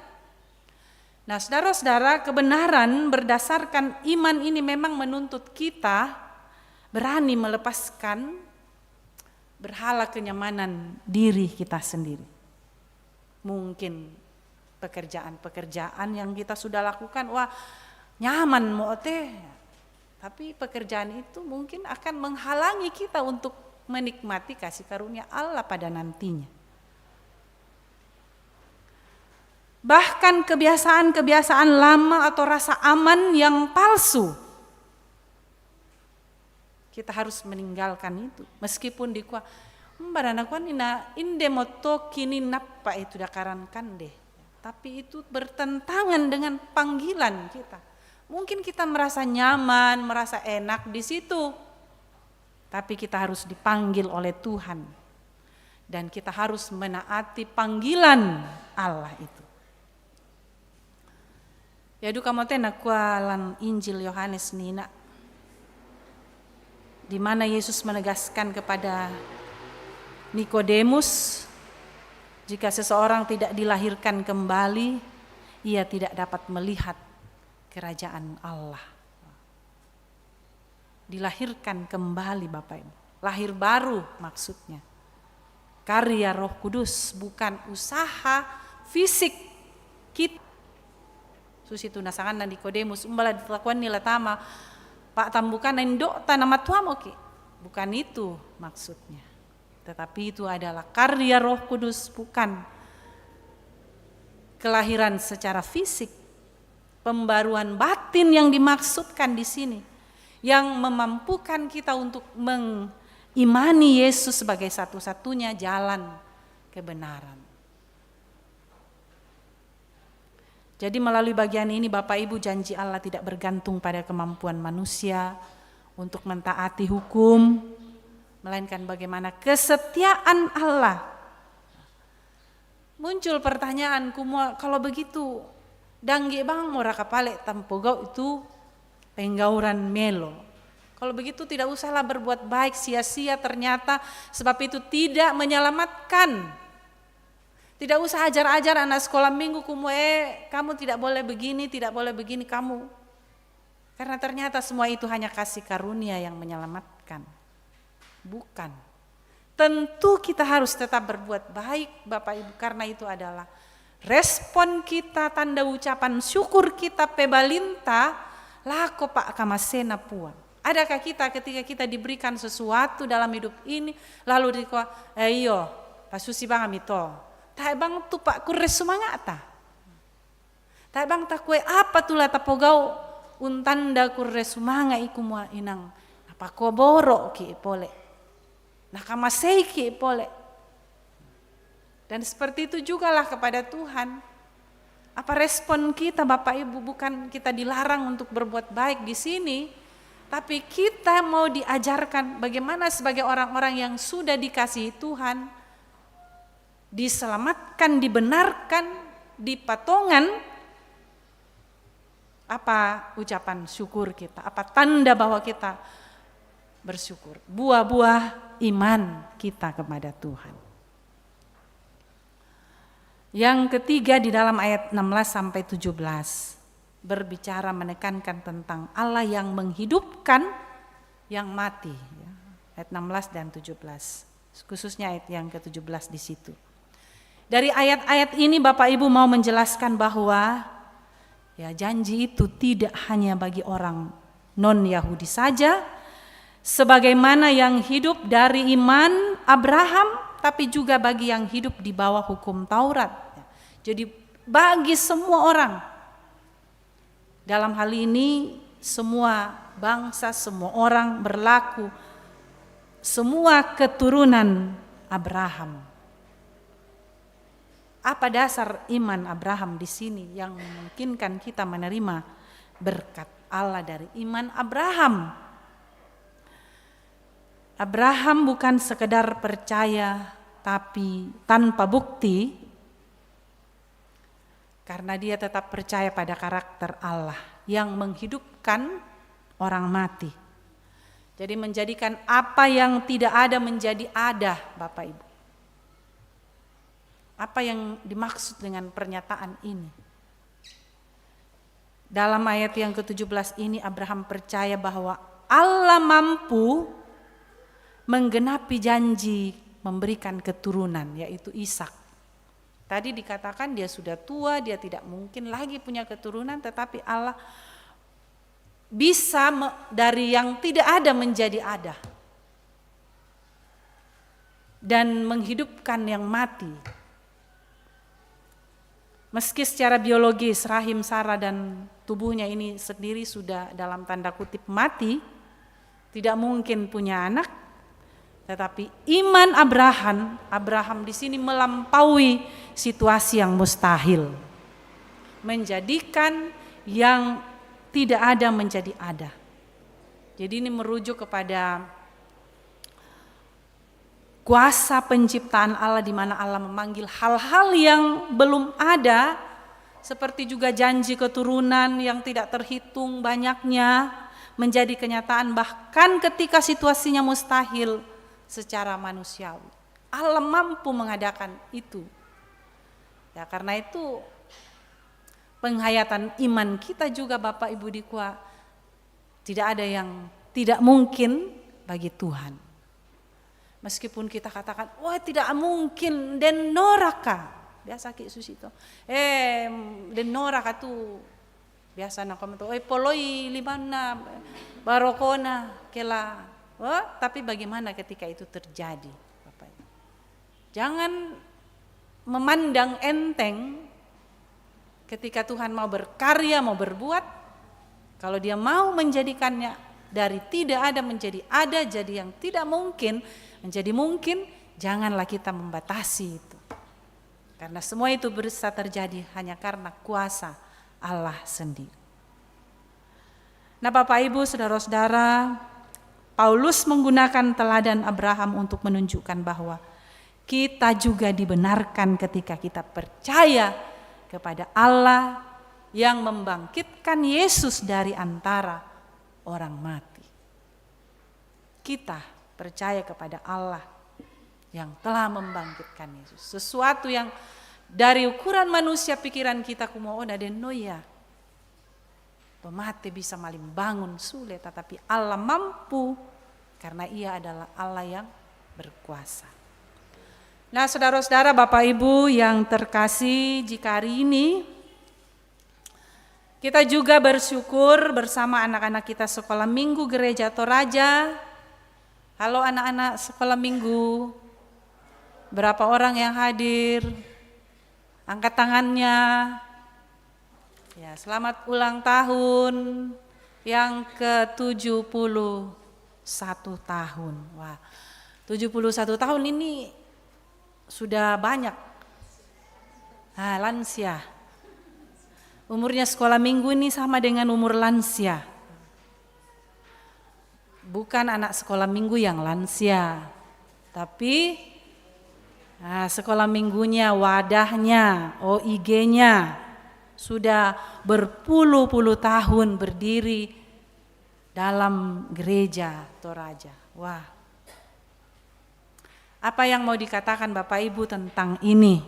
Nah, saudara-saudara, kebenaran berdasarkan iman ini memang menuntut kita berani melepaskan berhala kenyamanan diri kita sendiri. Mungkin pekerjaan-pekerjaan yang kita sudah lakukan, wah nyaman mau teh, tapi pekerjaan itu mungkin akan menghalangi kita untuk menikmati kasih karunia Allah pada nantinya. Bahkan kebiasaan-kebiasaan lama atau rasa aman yang palsu, kita harus meninggalkan itu. Meskipun dikuah, baranakuan inde moto kini napa itu dakaran kande. Tapi itu bertentangan dengan panggilan kita. Mungkin kita merasa nyaman, merasa enak di situ. Tapi kita harus dipanggil oleh Tuhan. Dan kita harus menaati panggilan Allah itu. Ya duka motena kualan Injil Yohanes nina, di mana Yesus menegaskan kepada Nikodemus, jika seseorang tidak dilahirkan kembali, ia tidak dapat melihat kerajaan Allah. Dilahirkan kembali Bapak Ibu, lahir baru maksudnya. Karya Roh Kudus, bukan usaha fisik kita. Susi tunasangan na Nikodemus, umbala dilakukan nila tama, Pak tambukan nendo tanama tuamo ki. Bukan itu maksudnya. Tetapi itu adalah karya Roh Kudus, bukan kelahiran secara fisik. Pembaruan batin yang dimaksudkan di sini, yang memampukan kita untuk mengimani Yesus sebagai satu-satunya jalan kebenaran. Jadi melalui bagian ini Bapak Ibu, janji Allah tidak bergantung pada kemampuan manusia untuk mentaati hukum, melainkan bagaimana kesetiaan Allah. Muncul pertanyaan, kalau begitu dangge bang mora kapale tampogau itu penggauran melo. Kalau begitu tidak usahlah berbuat baik sia-sia ternyata, sebab itu tidak menyelamatkan. Tidak usah ajar-ajar anak sekolah minggu kamu tidak boleh begini, tidak boleh begini kamu. Karena ternyata semua itu hanya kasih karunia yang menyelamatkan. Bukan. Tentu kita harus tetap berbuat baik Bapak Ibu, karena itu adalah respon kita, tanda ucapan syukur kita pebalinta lako Pak kamasena puan. Adakah kita ketika kita diberikan sesuatu dalam hidup ini lalu dikwa iyo pasusi bang amito tak bang tu Pak kures semangat ta tak bang tak kue apa tu lah tapogau untanda kures semangat iku mua inang apa ko borok ki pole nah kamasei ki pole. Dan seperti itu jugalah kepada Tuhan. Apa respon kita Bapak Ibu? Bukan kita dilarang untuk berbuat baik di sini, tapi kita mau diajarkan bagaimana sebagai orang-orang yang sudah dikasihi Tuhan, diselamatkan, dibenarkan, dipatongan, apa ucapan syukur kita, apa tanda bahwa kita bersyukur, buah-buah iman kita kepada Tuhan. Yang ketiga di dalam ayat 16 sampai 17 berbicara menekankan tentang Allah yang menghidupkan yang mati, ya. Ayat 16 dan 17. Khususnya ayat yang ke-17 di situ. Dari ayat-ayat ini Bapak Ibu mau menjelaskan bahwa ya janji itu tidak hanya bagi orang non-Yahudi saja, sebagaimana yang hidup dari iman Abraham, tapi juga bagi yang hidup di bawah hukum Taurat. Jadi bagi semua orang. Dalam hal ini semua bangsa, semua orang berlaku, semua keturunan Abraham. Apa dasar iman Abraham di sini yang memungkinkan kita menerima berkat Allah dari iman Abraham? Abraham bukan sekedar percaya tapi tanpa bukti, karena dia tetap percaya pada karakter Allah yang menghidupkan orang mati. Jadi menjadikan apa yang tidak ada menjadi ada, Bapak Ibu. Apa yang dimaksud dengan pernyataan ini? Dalam ayat yang ke-17 ini Abraham percaya bahwa Allah mampu menggenapi janji memberikan keturunan, yaitu Ishak. Tadi dikatakan dia sudah tua, dia tidak mungkin lagi punya keturunan, tetapi Allah bisa dari yang tidak ada menjadi ada dan menghidupkan yang mati. Meski secara biologis rahim Sarah dan tubuhnya ini sendiri sudah dalam tanda kutip mati, tidak mungkin punya anak, tetapi iman Abraham di sini melampaui situasi yang mustahil, menjadikan yang tidak ada menjadi ada. Jadi ini merujuk kepada kuasa penciptaan Allah, di mana Allah memanggil hal-hal yang belum ada, seperti juga janji keturunan yang tidak terhitung banyaknya menjadi kenyataan bahkan ketika situasinya mustahil secara manusiawi. Allah mampu mengadakan itu. Ya, karena itu penghayatan iman kita juga Bapak Ibu Dikwa, tidak ada yang tidak mungkin bagi Tuhan. Meskipun kita katakan, wah tidak mungkin, den noraka. Biasa ki susito. Den noraka tu biasa nak komentar, poloi limana barokona kela. Wah, tapi bagaimana ketika itu terjadi, Bapak Ibu? Jangan memandang enteng ketika Tuhan mau berkarya, mau berbuat. Kalau dia mau menjadikannya dari tidak ada menjadi ada, jadi yang tidak mungkin menjadi mungkin, janganlah kita membatasi itu. Karena semua itu bisa terjadi hanya karena kuasa Allah sendiri. Nah Bapak Ibu, saudara-saudara, Paulus menggunakan teladan Abraham untuk menunjukkan bahwa kita juga dibenarkan ketika kita percaya kepada Allah yang membangkitkan Yesus dari antara orang mati. Kita percaya kepada Allah yang telah membangkitkan Yesus. Sesuatu yang dari ukuran manusia pikiran kita kumoona den noya. Pemati bisa maling bangun sulit, tetapi Allah mampu karena Ia adalah Allah yang berkuasa. Nah, saudara-saudara, Bapak Ibu yang terkasih, jika hari ini kita juga bersyukur bersama anak-anak kita sekolah minggu Gereja Toraja. Halo anak-anak sekolah minggu, berapa orang yang hadir? Angkat tangannya. Ya, selamat ulang tahun yang ke-71 tahun. Wah, 71 tahun ini sudah banyak. Nah, lansia. Umurnya sekolah minggu ini sama dengan umur lansia. Bukan anak sekolah minggu yang lansia, tapi sekolah minggunya, wadahnya, OIG-nya sudah berpuluh-puluh tahun berdiri dalam gereja Toraja. Wah, apa yang mau dikatakan Bapak Ibu tentang ini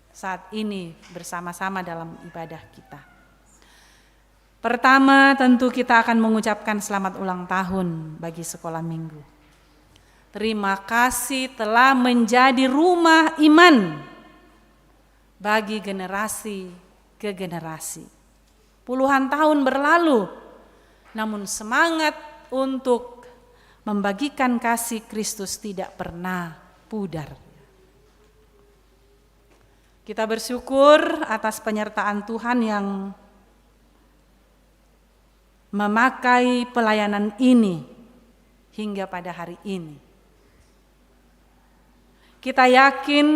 saat ini bersama-sama dalam ibadah kita? Pertama, tentu kita akan mengucapkan selamat ulang tahun bagi sekolah minggu. Terima kasih telah menjadi rumah iman bagi generasi ke generasi. Puluhan tahun berlalu, namun semangat untuk membagikan kasih Kristus tidak pernah pudar. Kita bersyukur atas penyertaan Tuhan yang memakai pelayanan ini hingga pada hari ini. Kita yakin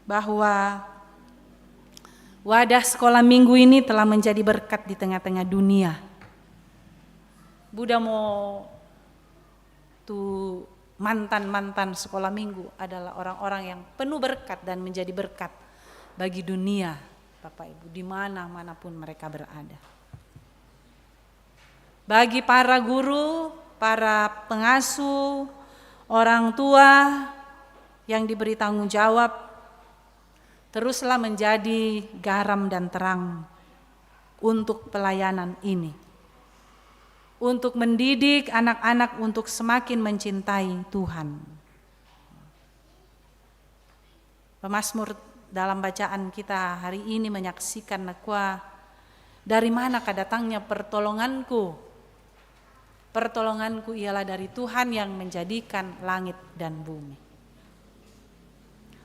bahwa wadah sekolah minggu ini telah menjadi berkat di tengah-tengah dunia. Buddha mau tuh mantan-mantan sekolah minggu adalah orang-orang yang penuh berkat dan menjadi berkat bagi dunia, Bapak Ibu, di mana-manapun mereka berada. Bagi para guru, para pengasuh, orang tua yang diberi tanggung jawab, teruslah menjadi garam dan terang untuk pelayanan ini. Untuk mendidik anak-anak untuk semakin mencintai Tuhan. Pemazmur dalam bacaan kita hari ini menyaksikan nakwa, dari manakah datangnya pertolonganku? Pertolonganku ialah dari Tuhan yang menjadikan langit dan bumi.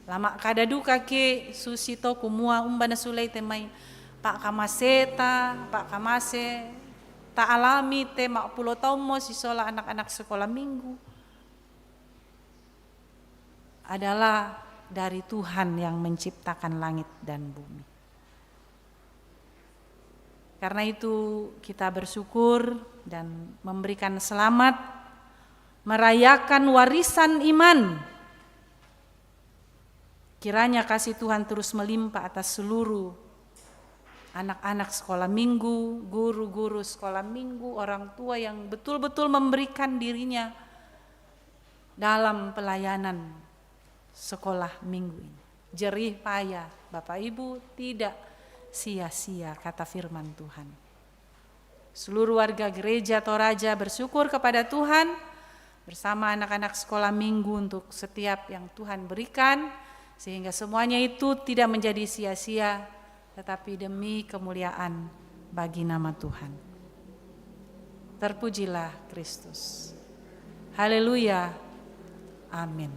Lama kada duka ke susito kumua umbana sulai temai Pak Kamaseta, Pak Kamase tak alami tema 10 tahun mo sisola anak-anak sekolah minggu adalah dari Tuhan yang menciptakan langit dan bumi. Karena itu kita bersyukur dan memberikan selamat, merayakan warisan iman. Kiranya kasih Tuhan terus melimpah atas seluruh anak-anak sekolah minggu, guru-guru sekolah minggu, orang tua yang betul-betul memberikan dirinya dalam pelayanan sekolah minggu ini. Jerih payah, Bapak Ibu, tidak sia-sia kata firman Tuhan. Seluruh warga gereja Toraja bersyukur kepada Tuhan bersama anak-anak sekolah minggu untuk setiap yang Tuhan berikan, sehingga semuanya itu tidak menjadi sia-sia, tetapi demi kemuliaan bagi nama Tuhan. Terpujilah Kristus. Haleluya. Amin.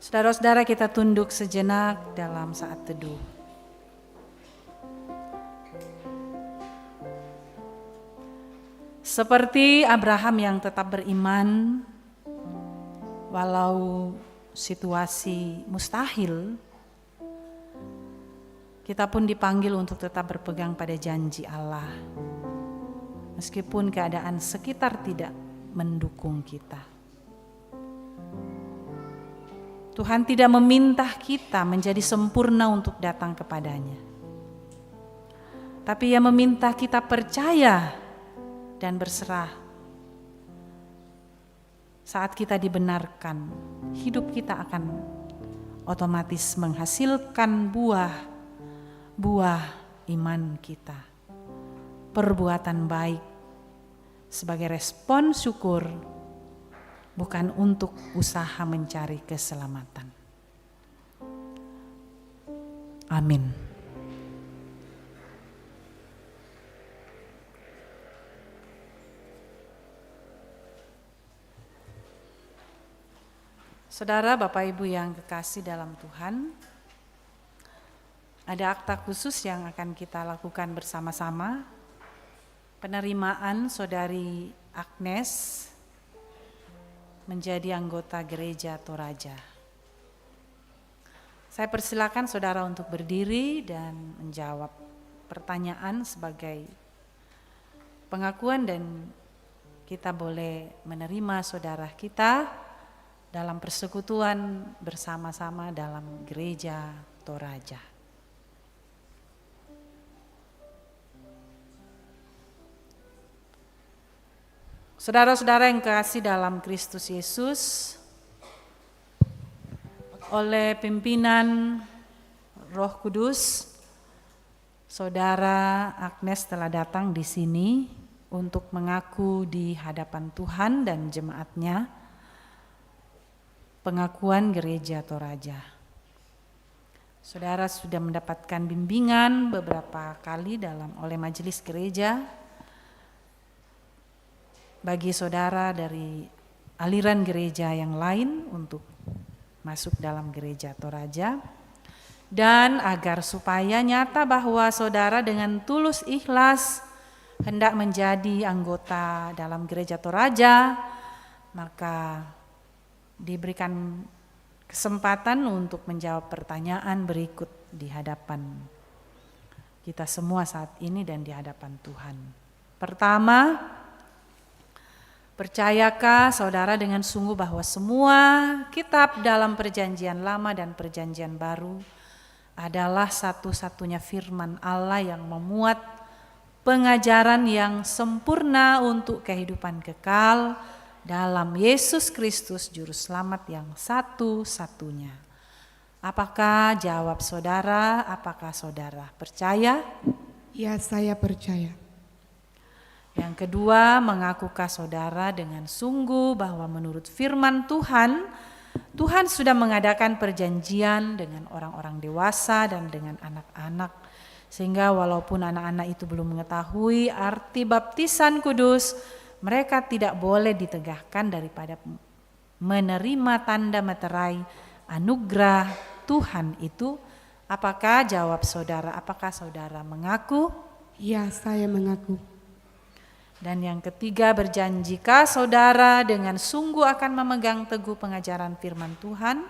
Saudara-saudara, kita tunduk sejenak dalam saat teduh. Seperti Abraham yang tetap beriman, walau situasi mustahil, kita pun dipanggil untuk tetap berpegang pada janji Allah, meskipun keadaan sekitar tidak mendukung kita. Tuhan tidak meminta kita menjadi sempurna untuk datang kepadanya, tapi Ia meminta kita percaya dan berserah. Saat kita dibenarkan, hidup kita akan otomatis menghasilkan buah iman kita, perbuatan baik sebagai respon syukur, bukan untuk usaha mencari keselamatan. Amin. Saudara, Bapak Ibu yang kekasih dalam Tuhan, ada akta khusus yang akan kita lakukan bersama-sama. Penerimaan Saudari Agnes menjadi anggota Gereja Toraja. Saya persilakan saudara untuk berdiri dan menjawab pertanyaan sebagai pengakuan, dan kita boleh menerima saudara kita dalam persekutuan bersama-sama dalam Gereja Toraja. Saudara-saudara yang kekasih dalam Kristus Yesus, oleh pimpinan Roh Kudus, Saudara Agnes telah datang di sini untuk mengaku di hadapan Tuhan dan jemaatnya pengakuan Gereja Toraja. Saudara sudah mendapatkan bimbingan beberapa kali oleh majelis gereja. Bagi saudara dari aliran gereja yang lain untuk masuk dalam Gereja Toraja, dan agar supaya nyata bahwa saudara dengan tulus ikhlas hendak menjadi anggota dalam Gereja Toraja, maka diberikan kesempatan untuk menjawab pertanyaan berikut di hadapan kita semua saat ini dan di hadapan Tuhan. Pertama, percayakah saudara dengan sungguh bahwa semua kitab dalam Perjanjian Lama dan Perjanjian Baru adalah satu-satunya firman Allah yang memuat pengajaran yang sempurna untuk kehidupan kekal dalam Yesus Kristus Juru Selamat yang satu-satunya? Apakah jawab saudara, apakah saudara percaya? Ya, saya percaya. Yang kedua, mengakukah saudara dengan sungguh bahwa menurut firman Tuhan, Tuhan sudah mengadakan perjanjian dengan orang-orang dewasa dan dengan anak-anak, sehingga walaupun anak-anak itu belum mengetahui arti baptisan kudus, mereka tidak boleh ditegahkan daripada menerima tanda meterai anugerah Tuhan itu? Apakah jawab saudara, apakah saudara mengaku? Ya, saya mengaku. Dan yang ketiga, berjanjikah saudara dengan sungguh akan memegang teguh pengajaran firman Tuhan,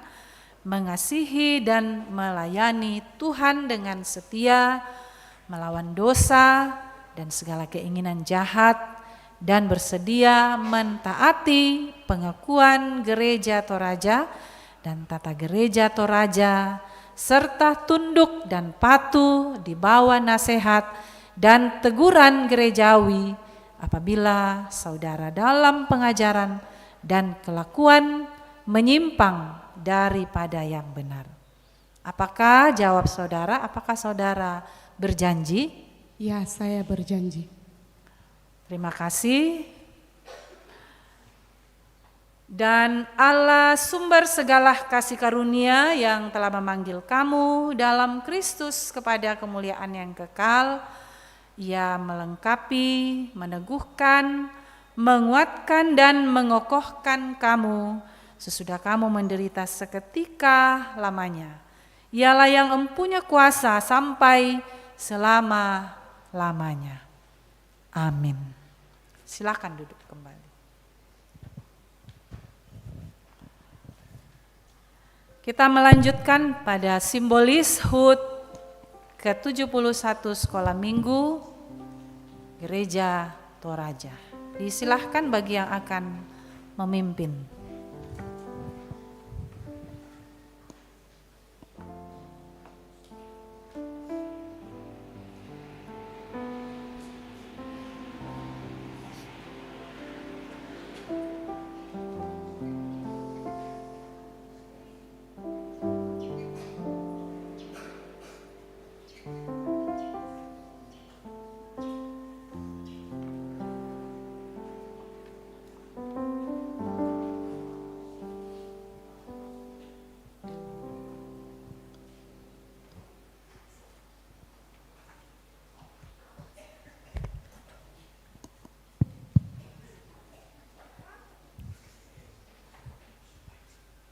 mengasihi dan melayani Tuhan dengan setia, melawan dosa dan segala keinginan jahat, dan bersedia mentaati pengakuan Gereja Toraja dan tata Gereja Toraja, serta tunduk dan patuh di bawah nasihat dan teguran gerejawi apabila saudara dalam pengajaran dan kelakuan menyimpang daripada yang benar. Apakah jawab saudara, apakah saudara berjanji? Ya, saya berjanji. Terima kasih. Dan Allah sumber segala kasih karunia yang telah memanggil kamu dalam Kristus kepada kemuliaan yang kekal, Ia melengkapi, meneguhkan, menguatkan dan mengokohkan kamu sesudah kamu menderita seketika lamanya. Ialah yang empunya kuasa sampai selama-lamanya. Amin. Silakan duduk kembali. Kita melanjutkan pada simbolis HUT ke-71 Sekolah Minggu Gereja Toraja. Disilahkan bagi yang akan memimpin.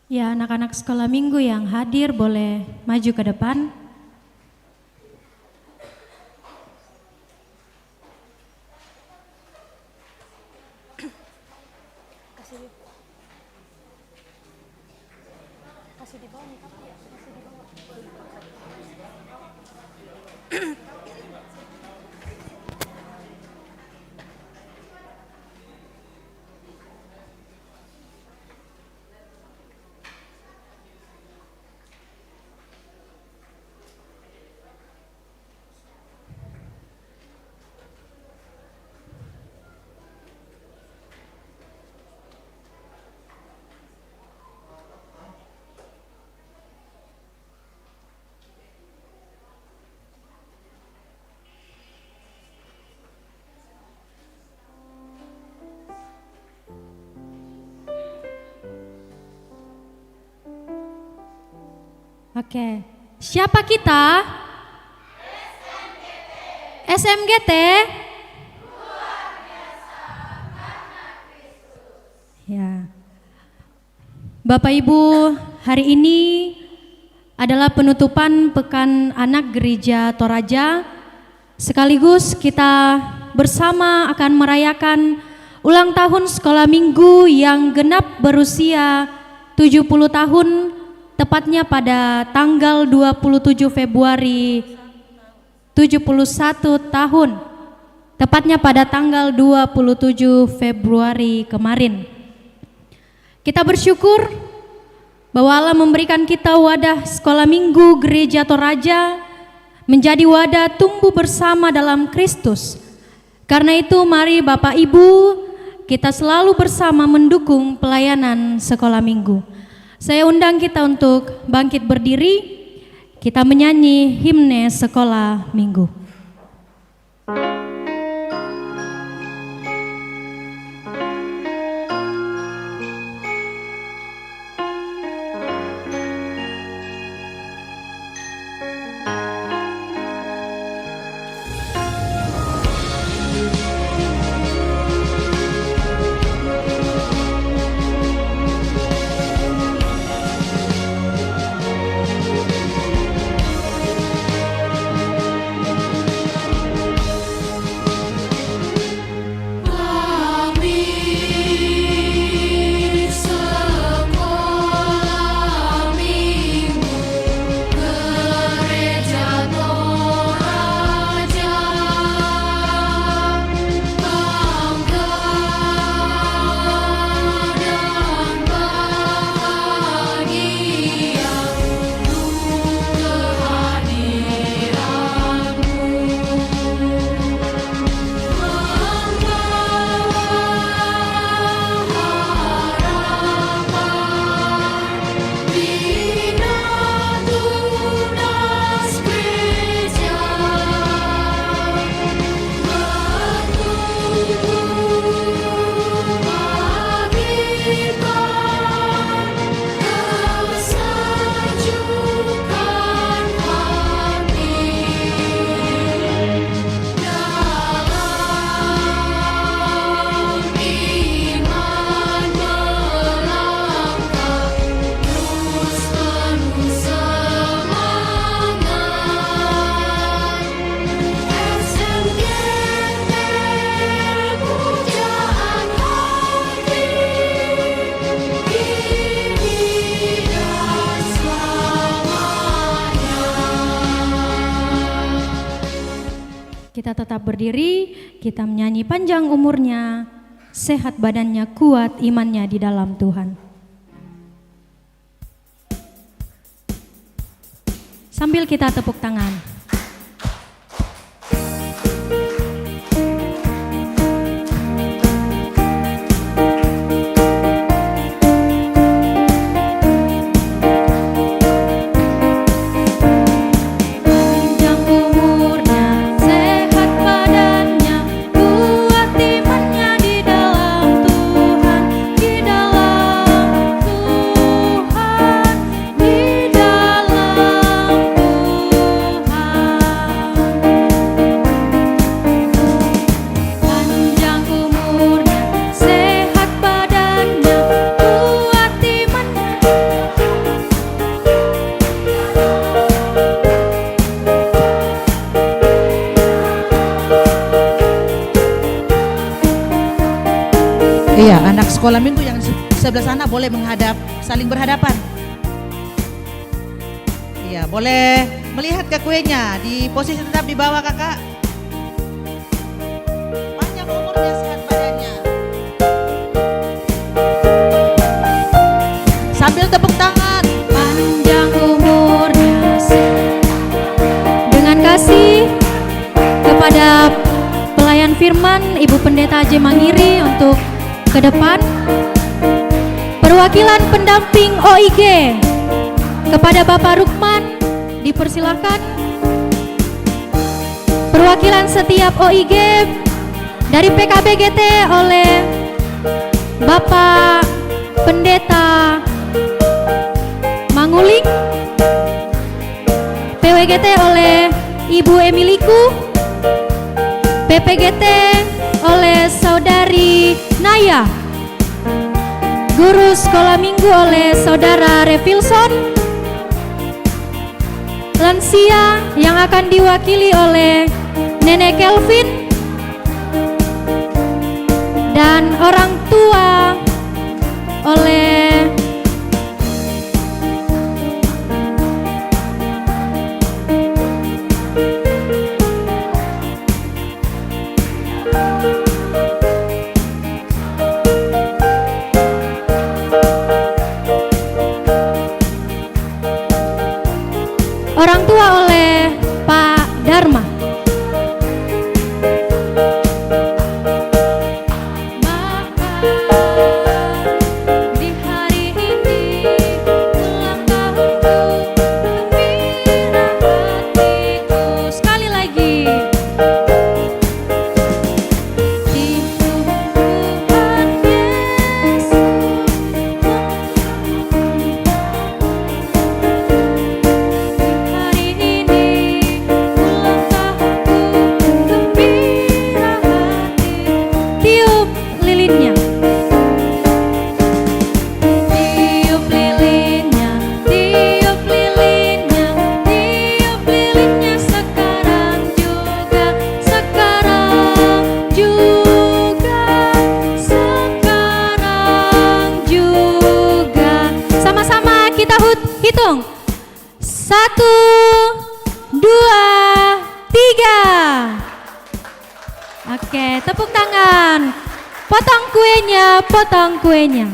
Ya, anak-anak sekolah minggu yang hadir boleh maju ke depan. Oke, siapa kita? SMGT. Ya, Bapak Ibu, hari ini adalah penutupan Pekan Anak Gereja Toraja. Sekaligus kita bersama akan merayakan ulang tahun sekolah minggu yang genap berusia 70 tahun. Tepatnya pada tanggal 27 Februari 71 tahun. Tepatnya pada tanggal 27 Februari kemarin. Kita bersyukur bahwa Allah memberikan kita wadah sekolah minggu Gereja Toraja menjadi wadah tumbuh bersama dalam Kristus. Karena itu mari Bapak Ibu kita selalu bersama mendukung pelayanan sekolah minggu. Saya undang kita untuk bangkit berdiri, kita menyanyi himne sekolah minggu. kita tetap berdiri, kita menyanyi panjang umurnya, sehat badannya, kuat imannya di dalam Tuhan. Sambil kita tepuk tangan. Iya, anak sekolah minggu yang sebelah sana boleh menghadap, saling berhadapan. Iya, boleh melihat ke kuenya, di posisi tetap di bawah kakak. Panjang umurnya, sehat badannya. Sambil tepuk tangan. Panjang umurnya, dengan kasih kepada pelayan firman Ibu Pendeta J. Mangiri untuk ke depan. Perwakilan pendamping OIG kepada Bapak Rukman dipersilakan. Perwakilan setiap OIG dari PKB GT oleh Bapak Pendeta Manguling, PWGT oleh Ibu Emiliku, PPGT oleh Saudari Naya, guru sekolah minggu oleh Saudara Refilson, lansia yang akan diwakili oleh Nenek Kelvin, dan orang tua oleh orang tua oleh Pak Dharma. Di hari ini ulang tahunku, gembira hatiku. Sekali lagi. Di Tuhan Yesus. Hari ini ulang tahunku, gembira hati. Tiup lilinnya. Tiup lilinnya, tiup lilinnya, tiup lilinnya sekarang juga, sekarang juga, sekarang juga. Sama-sama kita hitung. 1, 2, 3. Oke, tepuk tangan. Potong kuenya, potong kuenya.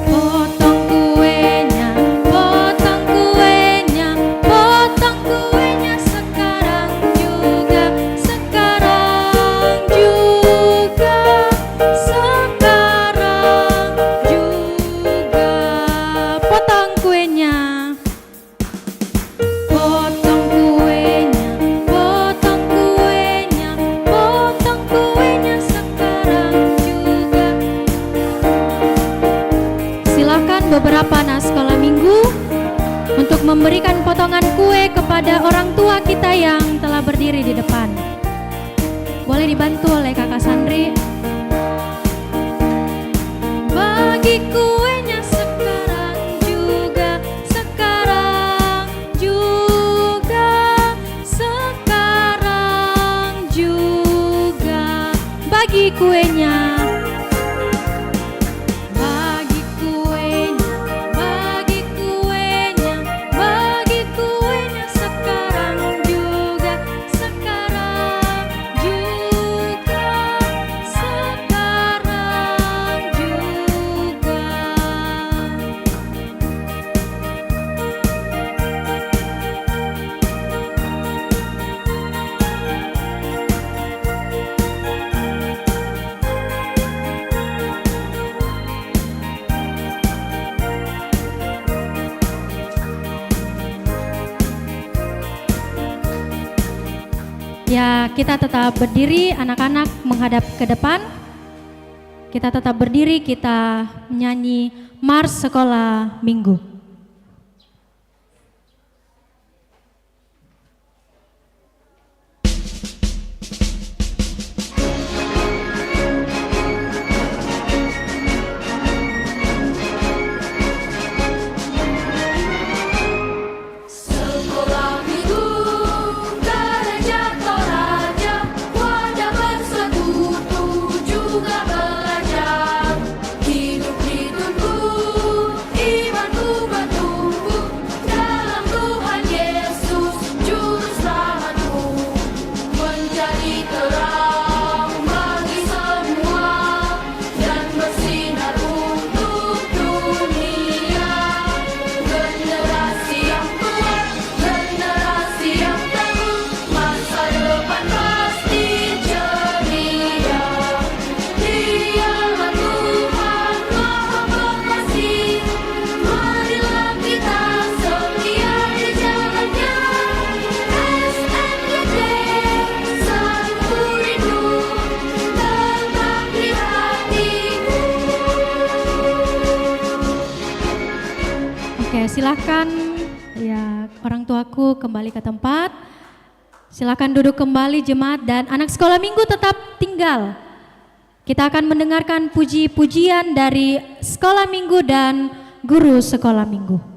Potong kuenya, potong kuenya, potong kuenya sekarang juga, sekarang juga, sekarang juga. Potong kuenya. Potong kuenya, potong kuenya, potong kuenya sekarang juga. Silakan beberapa anak sekolah minggu untuk memberikan potongan kue kepada orang tua kita yang telah berdiri di depan. Boleh dibantu oleh Kakak Sandri. Bagi kuenya sekarang juga, sekarang juga, sekarang juga. Bagi kuenya. Bagi kuenya, bagi kuenya, bagi kuenya sekarang juga, sekarang Ya, kita tetap berdiri, anak-anak menghadap ke depan. Kita tetap berdiri, kita menyanyi Mars Sekolah Minggu. Oke, silakan ya orang tuaku kembali ke tempat. Silakan duduk kembali jemaat dan anak sekolah minggu tetap tinggal. Kita akan mendengarkan puji-pujian dari sekolah minggu dan guru sekolah minggu.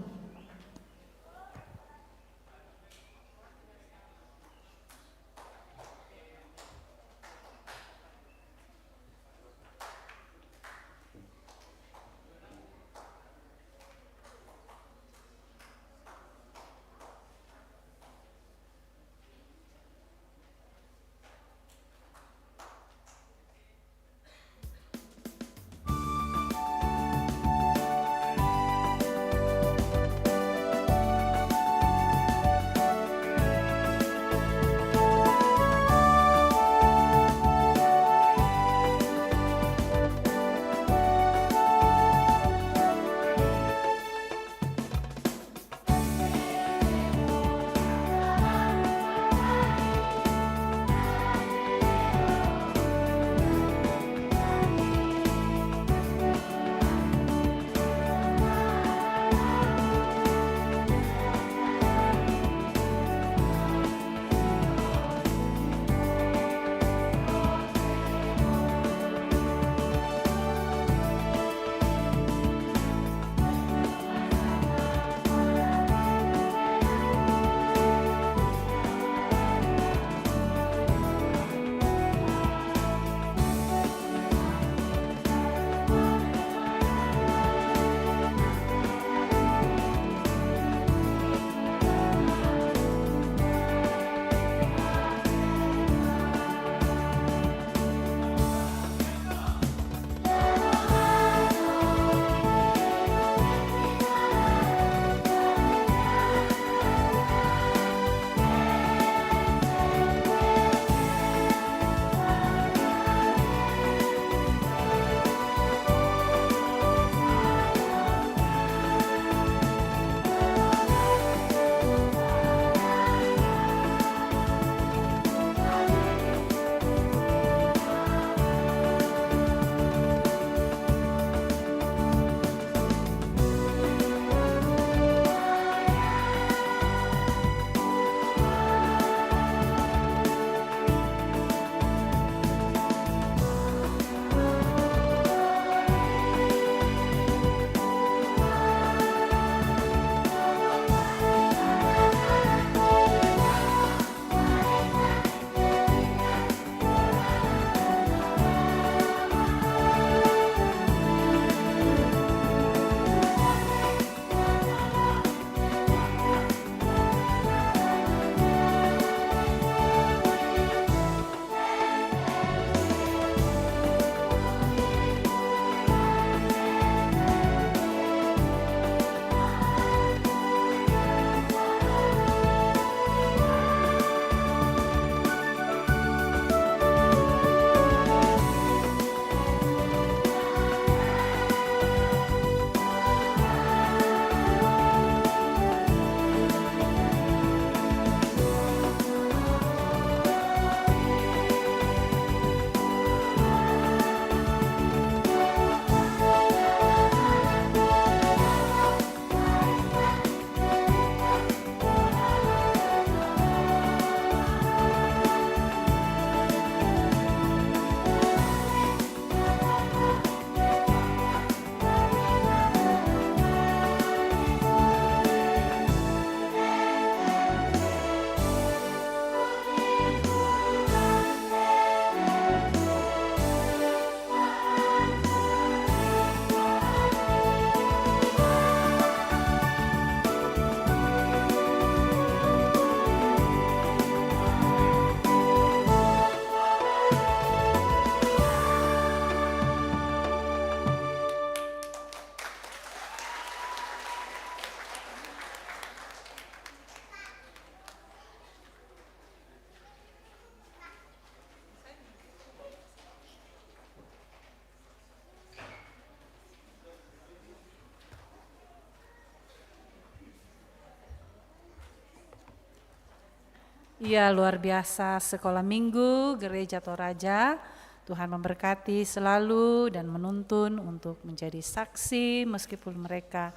Ya, luar biasa sekolah minggu Gereja Toraja. Tuhan memberkati selalu dan menuntun untuk menjadi saksi meskipun mereka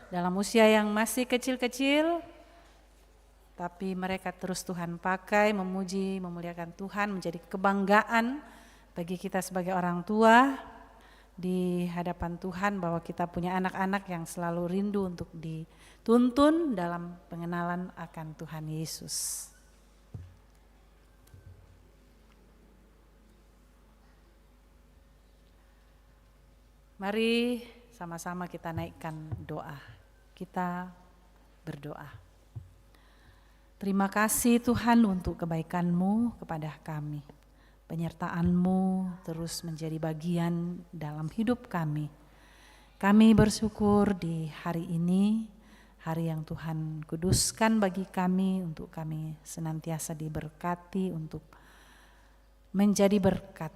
dalam usia yang masih kecil-kecil, tapi mereka terus Tuhan pakai memuji, memuliakan Tuhan, menjadi kebanggaan bagi kita sebagai orang tua di hadapan Tuhan bahwa kita punya anak-anak yang selalu rindu untuk dituntun dalam pengenalan akan Tuhan Yesus. Mari sama-sama kita naikkan doa. Kita berdoa. Terima kasih Tuhan untuk kebaikan-Mu kepada kami. Penyertaan-Mu terus menjadi bagian dalam hidup kami. Kami bersyukur di hari ini, hari yang Tuhan kuduskan bagi kami, untuk kami senantiasa diberkati untuk menjadi berkat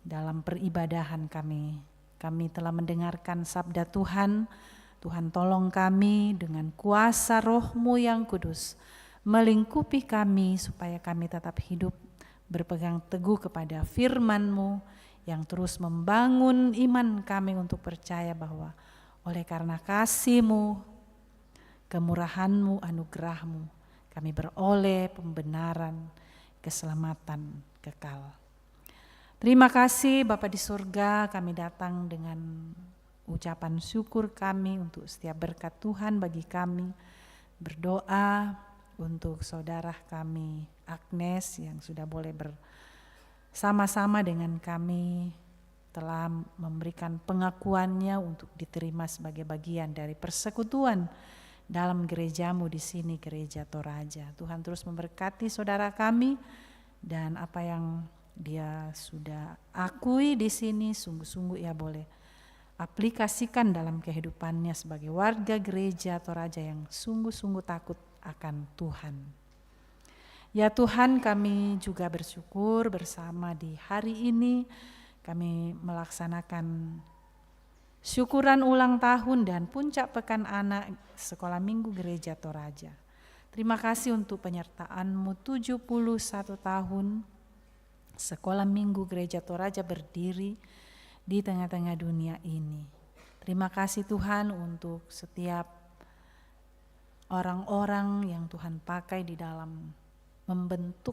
dalam peribadahan kami. Kami telah mendengarkan sabda Tuhan. Tuhan tolong kami dengan kuasa Roh-Mu yang kudus, melingkupi kami supaya kami tetap hidup berpegang teguh kepada firman-Mu yang terus membangun iman kami untuk percaya bahwa oleh karena kasih-Mu, kemurahan-Mu, anugerah-Mu, kami beroleh pembenaran, keselamatan kekal. Terima kasih Bapa di surga, kami datang dengan ucapan syukur kami untuk setiap berkat Tuhan bagi kami. Berdoa untuk saudara kami Agnes yang sudah boleh bersama-sama dengan kami, telah memberikan pengakuannya untuk diterima sebagai bagian dari persekutuan dalam gereja-Mu di sini, Gereja Toraja. Tuhan terus memberkati saudara kami, dan apa yang dia sudah akui di sini sungguh-sungguh ia boleh aplikasikan dalam kehidupannya sebagai warga Gereja Toraja yang sungguh-sungguh takut akan Tuhan. Ya Tuhan, kami juga bersyukur bersama di hari ini kami melaksanakan syukuran ulang tahun dan puncak pekan anak Sekolah Minggu Gereja Toraja. Terima kasih untuk penyertaan-Mu 71 tahun Sekolah Minggu Gereja Toraja berdiri di tengah-tengah dunia ini. Terima kasih Tuhan untuk setiap orang-orang yang Tuhan pakai di dalam membentuk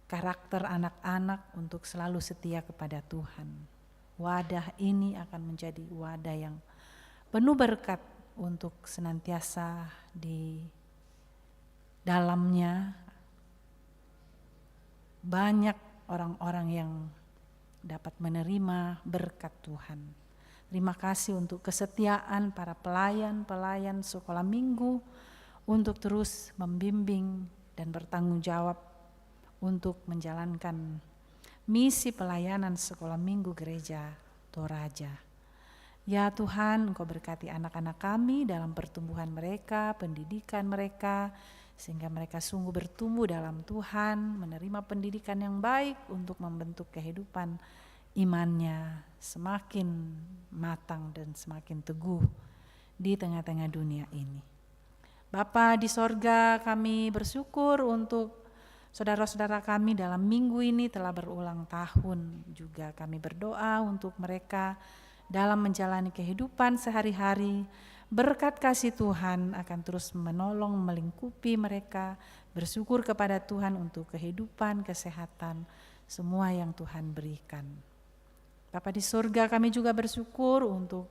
karakter anak-anak untuk selalu setia kepada Tuhan. Wadah ini akan menjadi wadah yang penuh berkat untuk senantiasa di dalamnya banyak orang-orang yang dapat menerima berkat Tuhan. Terima kasih untuk kesetiaan para pelayan-pelayan sekolah minggu untuk terus membimbing dan bertanggung jawab untuk menjalankan misi pelayanan sekolah minggu Gereja Toraja. Ya Tuhan, Engkau berkati anak-anak kami dalam pertumbuhan mereka, pendidikan mereka, sehingga mereka sungguh bertumbuh dalam Tuhan, menerima pendidikan yang baik untuk membentuk kehidupan imannya semakin matang dan semakin teguh di tengah-tengah dunia ini. Bapa di sorga, kami bersyukur untuk saudara-saudara kami dalam minggu ini telah berulang tahun. Juga kami berdoa untuk mereka dalam menjalani kehidupan sehari-hari. Berkat kasih Tuhan akan terus menolong, melingkupi mereka. Bersyukur kepada Tuhan untuk kehidupan, kesehatan, semua yang Tuhan berikan. Bapa di surga, kami juga bersyukur untuk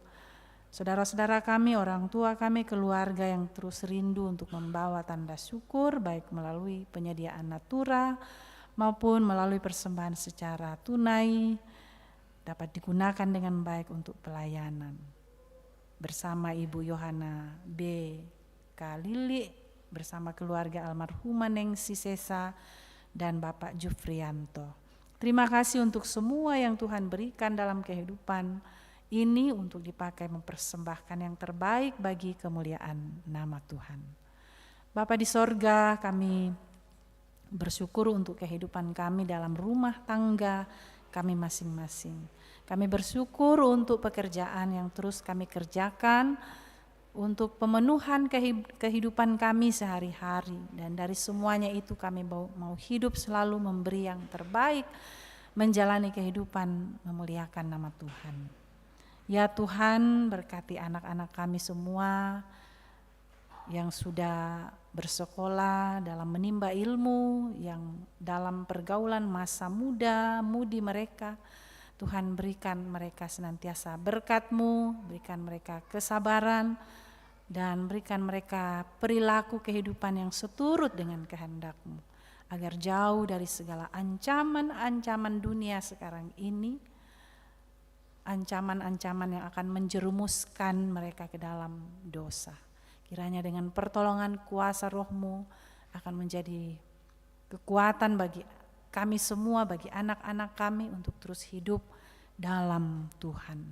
saudara-saudara kami, orang tua kami, keluarga yang terus rindu untuk membawa tanda syukur, baik melalui penyediaan natura maupun melalui persembahan secara tunai, dapat digunakan dengan baik untuk pelayanan. Bersama Ibu Yohana B. Kalili, bersama keluarga almarhumah Nengsi Sesa dan Bapak Jufrianto. Terima kasih untuk semua yang Tuhan berikan dalam kehidupan ini untuk dipakai mempersembahkan yang terbaik bagi kemuliaan nama Tuhan. Bapa di sorga, kami bersyukur untuk kehidupan kami dalam rumah tangga kami masing-masing. Kami bersyukur untuk pekerjaan yang terus kami kerjakan untuk pemenuhan kehidupan kami sehari-hari. Dan dari semuanya itu kami mau hidup selalu memberi yang terbaik, menjalani kehidupan memuliakan nama Tuhan. Ya Tuhan, berkati anak-anak kami semua yang sudah bersekolah dalam menimba ilmu, yang dalam pergaulan masa muda, mudi mereka. Tuhan, berikan mereka senantiasa berkat-Mu, berikan mereka kesabaran, dan berikan mereka perilaku kehidupan yang seturut dengan kehendak-Mu, agar jauh dari segala ancaman-ancaman dunia sekarang ini, ancaman-ancaman yang akan menjerumuskan mereka ke dalam dosa. Kiranya dengan pertolongan kuasa Roh-Mu akan menjadi kekuatan bagi kami semua, bagi anak-anak kami untuk terus hidup dalam Tuhan.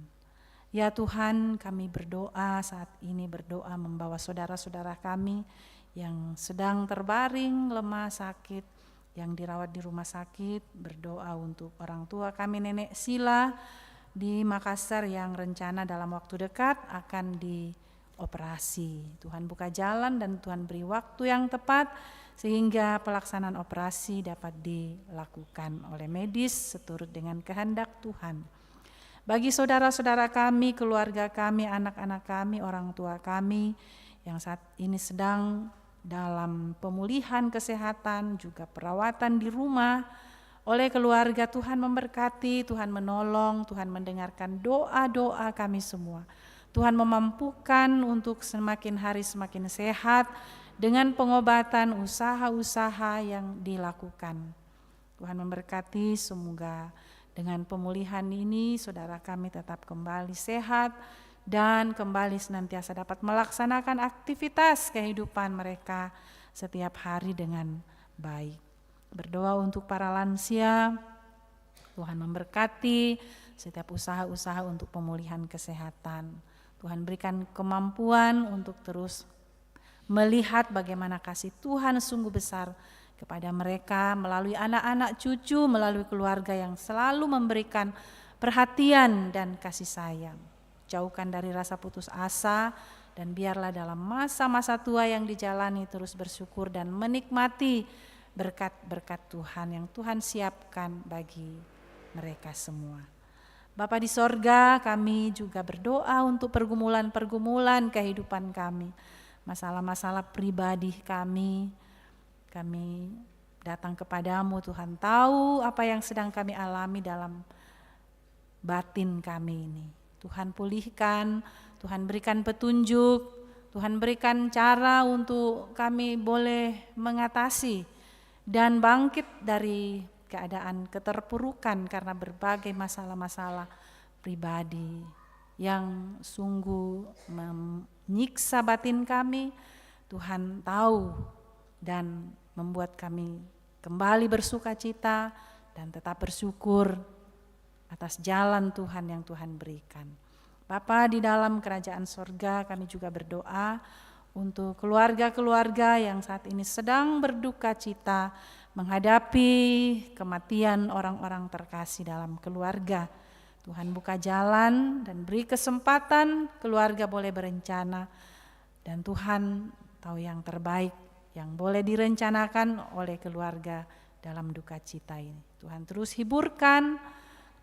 Ya Tuhan, kami berdoa saat ini, berdoa membawa saudara-saudara kami yang sedang terbaring, lemah, sakit, yang dirawat di rumah sakit. Berdoa untuk orang tua kami, Nenek Sila di Makassar yang rencana dalam waktu dekat akan dioperasi. Tuhan buka jalan dan Tuhan beri waktu yang tepat sehingga pelaksanaan operasi dapat dilakukan oleh medis seturut dengan kehendak Tuhan. Bagi saudara-saudara kami, keluarga kami, anak-anak kami, orang tua kami yang saat ini sedang dalam pemulihan kesehatan, juga perawatan di rumah oleh keluarga, Tuhan memberkati, Tuhan menolong, Tuhan mendengarkan doa-doa kami semua. Tuhan memampukan untuk semakin hari semakin sehat dengan pengobatan, usaha-usaha yang dilakukan. Tuhan memberkati, semoga dengan pemulihan ini saudara kami tetap kembali sehat dan kembali senantiasa dapat melaksanakan aktivitas kehidupan mereka setiap hari dengan baik. Berdoa untuk para lansia, Tuhan memberkati setiap usaha-usaha untuk pemulihan kesehatan. Tuhan berikan kemampuan untuk terus melihat bagaimana kasih Tuhan sungguh besar kepada mereka melalui anak-anak cucu, melalui keluarga yang selalu memberikan perhatian dan kasih sayang. Jauhkan dari rasa putus asa dan biarlah dalam masa-masa tua yang dijalani terus bersyukur dan menikmati berkat-berkat Tuhan yang Tuhan siapkan bagi mereka semua. Bapa di sorga, kami juga berdoa untuk pergumulan-pergumulan kehidupan kami, masalah-masalah pribadi kami datang kepadamu. Tuhan tahu apa yang sedang kami alami dalam batin kami ini. Tuhan pulihkan, Tuhan berikan petunjuk, Tuhan berikan cara untuk kami boleh mengatasi dan bangkit dari keadaan keterpurukan karena berbagai masalah-masalah pribadi yang sungguh menyiksa batin kami. Tuhan tahu dan membuat kami kembali bersuka cita dan tetap bersyukur atas jalan Tuhan yang Tuhan berikan. Bapa di dalam kerajaan sorga, kami juga berdoa untuk keluarga-keluarga yang saat ini sedang berduka cita menghadapi kematian orang-orang terkasih dalam keluarga. Tuhan buka jalan dan beri kesempatan keluarga boleh berencana, dan Tuhan tahu yang terbaik yang boleh direncanakan oleh keluarga dalam duka cita ini. Tuhan terus hiburkan,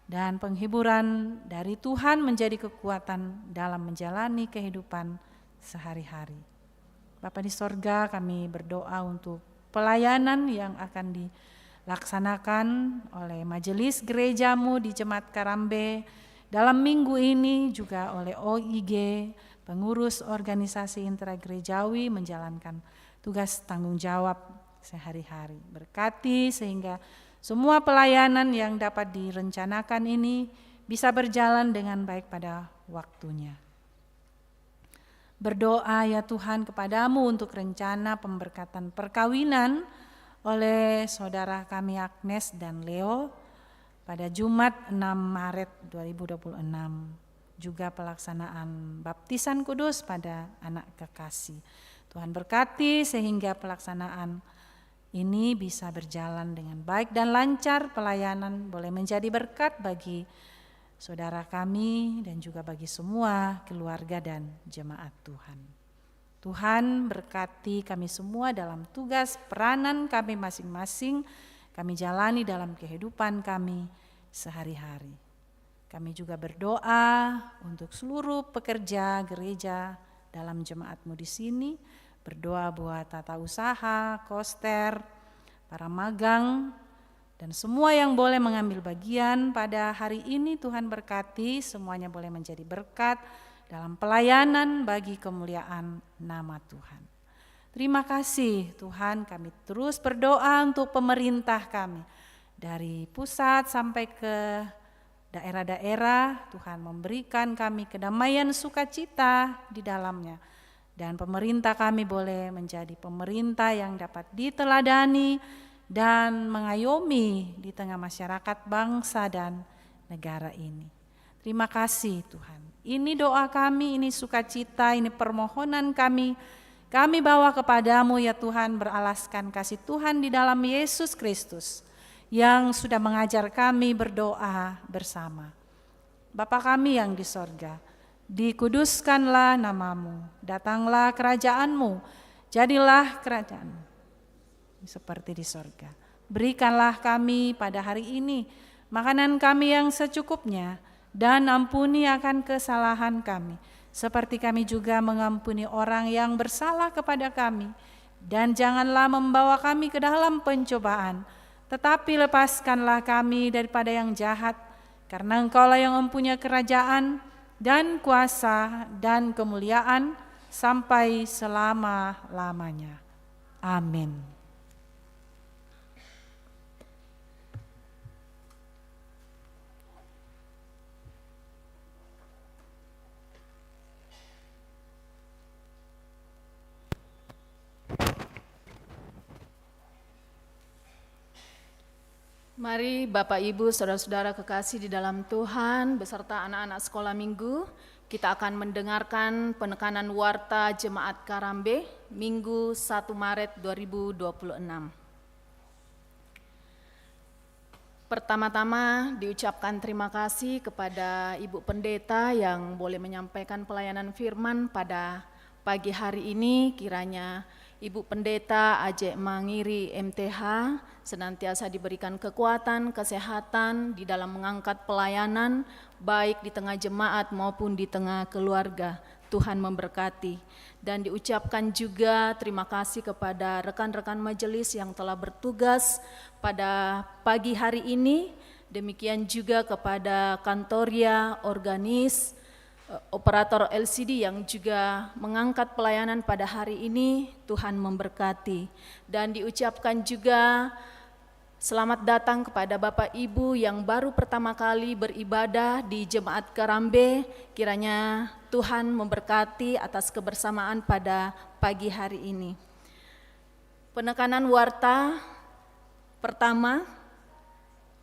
dan penghiburan dari Tuhan menjadi kekuatan dalam menjalani kehidupan sehari-hari. Bapa di sorga, kami berdoa untuk pelayanan yang akan dilaksanakan oleh majelis gerejamu di Jemaat Karambe dalam minggu ini, juga oleh OIG, pengurus organisasi intragerejawi menjalankan tugas tanggung jawab sehari-hari. Berkati sehingga semua pelayanan yang dapat direncanakan ini bisa berjalan dengan baik pada waktunya. Berdoa ya Tuhan kepadamu untuk rencana pemberkatan perkawinan oleh saudara kami Agnes dan Leo pada Jumat 6 Maret 2026. Juga pelaksanaan baptisan kudus pada anak kekasih. Tuhan berkati sehingga pelaksanaan ini bisa berjalan dengan baik dan lancar. Pelayanan boleh menjadi berkat bagi saudara kami, dan juga bagi semua keluarga dan jemaat Tuhan. Tuhan berkati kami semua dalam tugas peranan kami masing-masing, kami jalani dalam kehidupan kami sehari-hari. Kami juga berdoa untuk seluruh pekerja gereja dalam jemaatmu di sini, berdoa buat tata usaha, koster, para magang, dan semua yang boleh mengambil bagian pada hari ini. Tuhan berkati, semuanya boleh menjadi berkat dalam pelayanan bagi kemuliaan nama Tuhan. Terima kasih Tuhan, kami terus berdoa untuk pemerintah kami. Dari pusat sampai ke daerah-daerah, Tuhan memberikan kami kedamaian sukacita di dalamnya. Dan pemerintah kami boleh menjadi pemerintah yang dapat diteladani dan mengayomi di tengah masyarakat bangsa dan negara ini. Terima kasih Tuhan. Ini doa kami, ini sukacita, ini permohonan kami. Kami bawa kepadamu ya Tuhan, beralaskan kasih Tuhan di dalam Yesus Kristus yang sudah mengajar kami berdoa bersama. Bapa kami yang di sorga, dikuduskanlah namamu, datanglah kerajaanmu, jadilah kerajaanmu seperti di sorga. Berikanlah kami pada hari ini makanan kami yang secukupnya, dan ampuni akan kesalahan kami, seperti kami juga mengampuni orang yang bersalah kepada kami. Dan janganlah membawa kami ke dalam pencobaan, tetapi lepaskanlah kami daripada yang jahat, karena Engkaulah yang mempunyai kerajaan dan kuasa dan kemuliaan sampai selama-lamanya. Amin. Mari Bapak Ibu, Saudara-saudara kekasih di dalam Tuhan beserta anak-anak sekolah minggu, kita akan mendengarkan penekanan warta Jemaat Karambe Minggu 1 Maret 2026. Pertama-tama diucapkan terima kasih kepada Ibu Pendeta yang boleh menyampaikan pelayanan firman pada pagi hari ini. Kiranya Ibu Pendeta Ajek Mangiri MTH senantiasa diberikan kekuatan, kesehatan di dalam mengangkat pelayanan baik di tengah jemaat maupun di tengah keluarga. Tuhan memberkati. Dan diucapkan juga terima kasih kepada rekan-rekan majelis yang telah bertugas pada pagi hari ini. Demikian juga kepada kantoria, organis, operator LCD yang juga mengangkat pelayanan pada hari ini. Tuhan memberkati. Dan diucapkan juga selamat datang kepada Bapak Ibu yang baru pertama kali beribadah di Jemaat Karambe. Kiranya Tuhan memberkati atas kebersamaan pada pagi hari ini. Penekanan warta pertama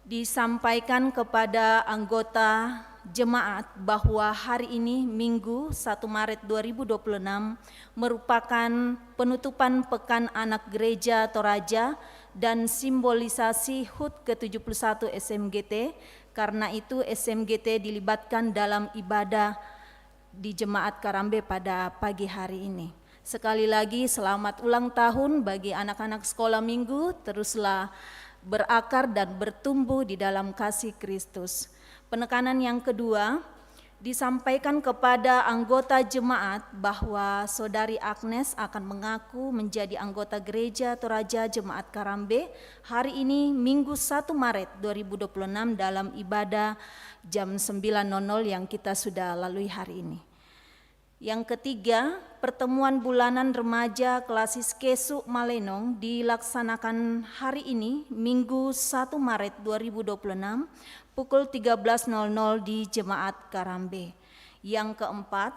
disampaikan kepada anggota jemaat bahwa hari ini Minggu 1 Maret 2026 merupakan penutupan Pekan Anak Gereja Toraja dan simbolisasi HUT ke-71 SMGT. Karena itu SMGT dilibatkan dalam ibadah di Jemaat Karambe pada pagi hari ini. Sekali lagi selamat ulang tahun bagi anak-anak sekolah minggu, teruslah berakar dan bertumbuh di dalam kasih Kristus. Penekanan yang kedua disampaikan kepada anggota jemaat bahwa Saudari Agnes akan mengaku menjadi anggota Gereja Toraja Jemaat Karambe hari ini Minggu 1 Maret 2026 dalam ibadah jam 9.00 yang kita sudah lalui hari ini. Yang ketiga, pertemuan bulanan remaja Klasis Kesu Malenong dilaksanakan hari ini Minggu 1 Maret 2026 pukul 13.00 di Jemaat Karambe. Yang keempat,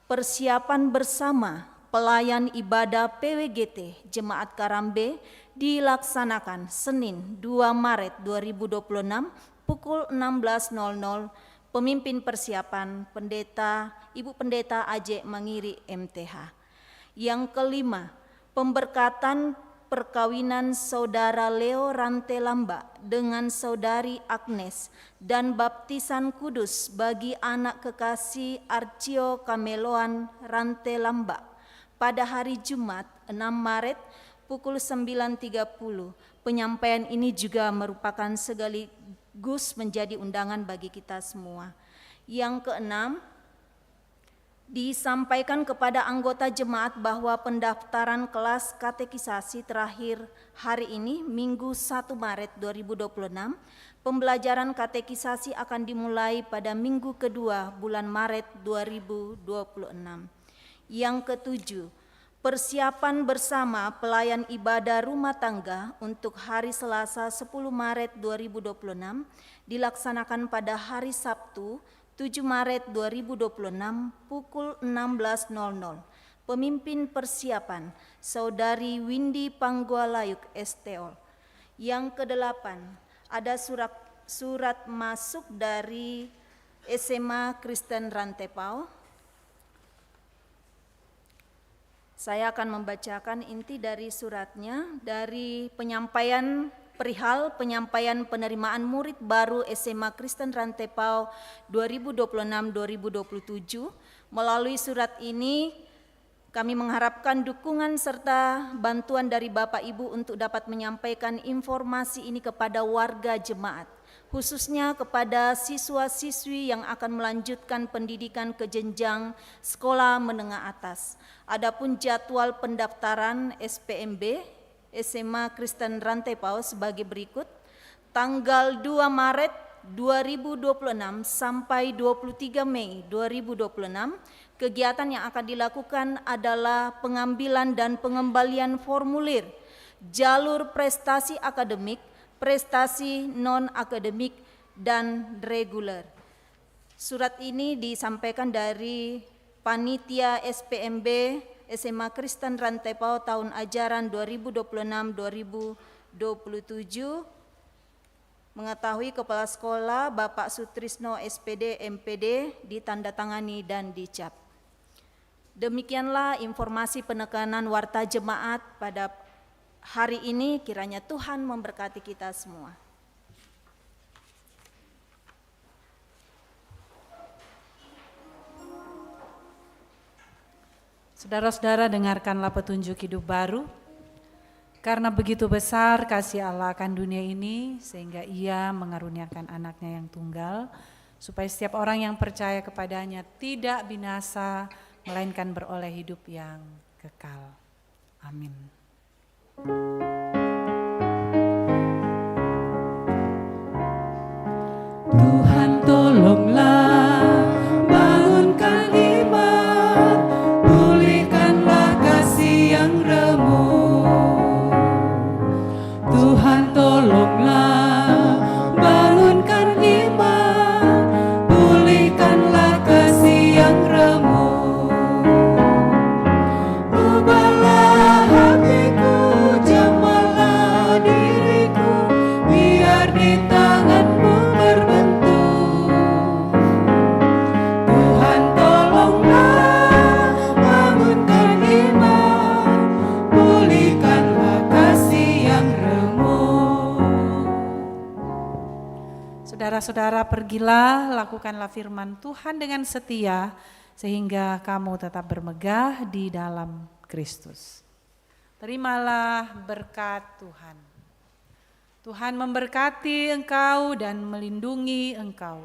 persiapan bersama pelayan ibadah PWGT Jemaat Karambe dilaksanakan Senin 2 Maret 2026 pukul 16.00. Pemimpin persiapan Ibu Pendeta Ajek Mangiri MTH. Yang kelima, pemberkatan perkawinan saudara Leo Rantelamba dengan saudari Agnes dan baptisan kudus bagi anak kekasih Arcio Kameloan Rantelamba pada hari Jumat 6 Maret pukul 9.30. Penyampaian ini juga merupakan sekaligus menjadi undangan bagi kita semua. Yang keenam, disampaikan kepada anggota jemaat bahwa pendaftaran kelas katekisasi terakhir hari ini, Minggu 1 Maret 2026. Pembelajaran katekisasi akan dimulai pada minggu kedua bulan Maret 2026. Yang ketujuh, persiapan bersama pelayan ibadah rumah tangga untuk hari Selasa 10 Maret 2026 dilaksanakan pada hari Sabtu 7 Maret 2026 pukul 16.00. Pemimpin persiapan Saudari Windy Panggualayuk STO. Yang kedelapan, ada surat masuk dari SMA Kristen Rantepao. Saya akan membacakan inti dari suratnya. Dari perihal penyampaian penerimaan murid baru SMA Kristen Rantepao 2026-2027. Melalui surat ini kami mengharapkan dukungan serta bantuan dari Bapak Ibu untuk dapat menyampaikan informasi ini kepada warga jemaat, khususnya kepada siswa-siswi yang akan melanjutkan pendidikan ke jenjang sekolah menengah atas. Adapun jadwal pendaftaran SPMB SMA Kristen Rantepao sebagai berikut. Tanggal 2 Maret 2026 sampai 23 Mei 2026, kegiatan yang akan dilakukan adalah pengambilan dan pengembalian formulir jalur prestasi akademik, prestasi non-akademik, dan reguler. Surat ini disampaikan dari Panitia SPMB SMA Kristen Rantepao tahun ajaran 2026-2027, mengetahui Kepala Sekolah Bapak Sutrisno SPD MPD, ditandatangani dan dicap. Demikianlah informasi penekanan warta jemaat pada hari ini. Kiranya Tuhan memberkati kita semua. Saudara-saudara, dengarkanlah petunjuk hidup baru. Karena begitu besar kasih Allah akan dunia ini, sehingga Ia mengaruniakan anaknya yang tunggal, supaya setiap orang yang percaya kepadanya tidak binasa, melainkan beroleh hidup yang kekal. Amin. Tuhan tolonglah, bangunkan iman, pulihkanlah kasih yang remuk. Tuhan tolonglah, bangunkan iman, pulihkanlah kasih yang remuk. Ubahlah hatiku, jamahlah diriku, biar di tangan-Mu berbentuk. Tuhan tolonglah, bangunkan iman, pulihkanlah kasih yang remuk. Saudara-saudara, pergilah, lakukanlah firman Tuhan dengan setia, sehingga kamu tetap bermegah di dalam Kristus. Terimalah berkat Tuhan. Tuhan memberkati engkau dan melindungi engkau.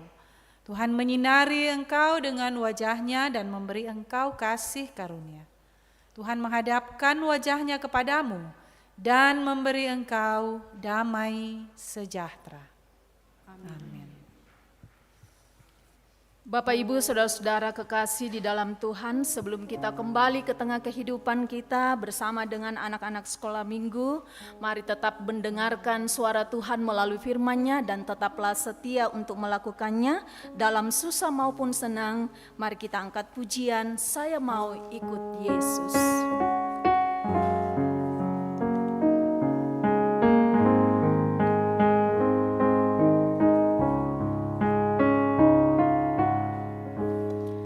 Tuhan menyinari engkau dengan wajah-Nya dan memberi engkau kasih karunia. Tuhan menghadapkan wajah-Nya kepadamu dan memberi engkau damai sejahtera. Amin. Bapak Ibu, saudara-saudara kekasih di dalam Tuhan, sebelum kita kembali ke tengah kehidupan kita bersama dengan anak-anak sekolah minggu, mari tetap mendengarkan suara Tuhan melalui firman-Nya dan tetaplah setia untuk melakukannya dalam susah maupun senang. Mari kita angkat pujian, saya mau ikut Yesus.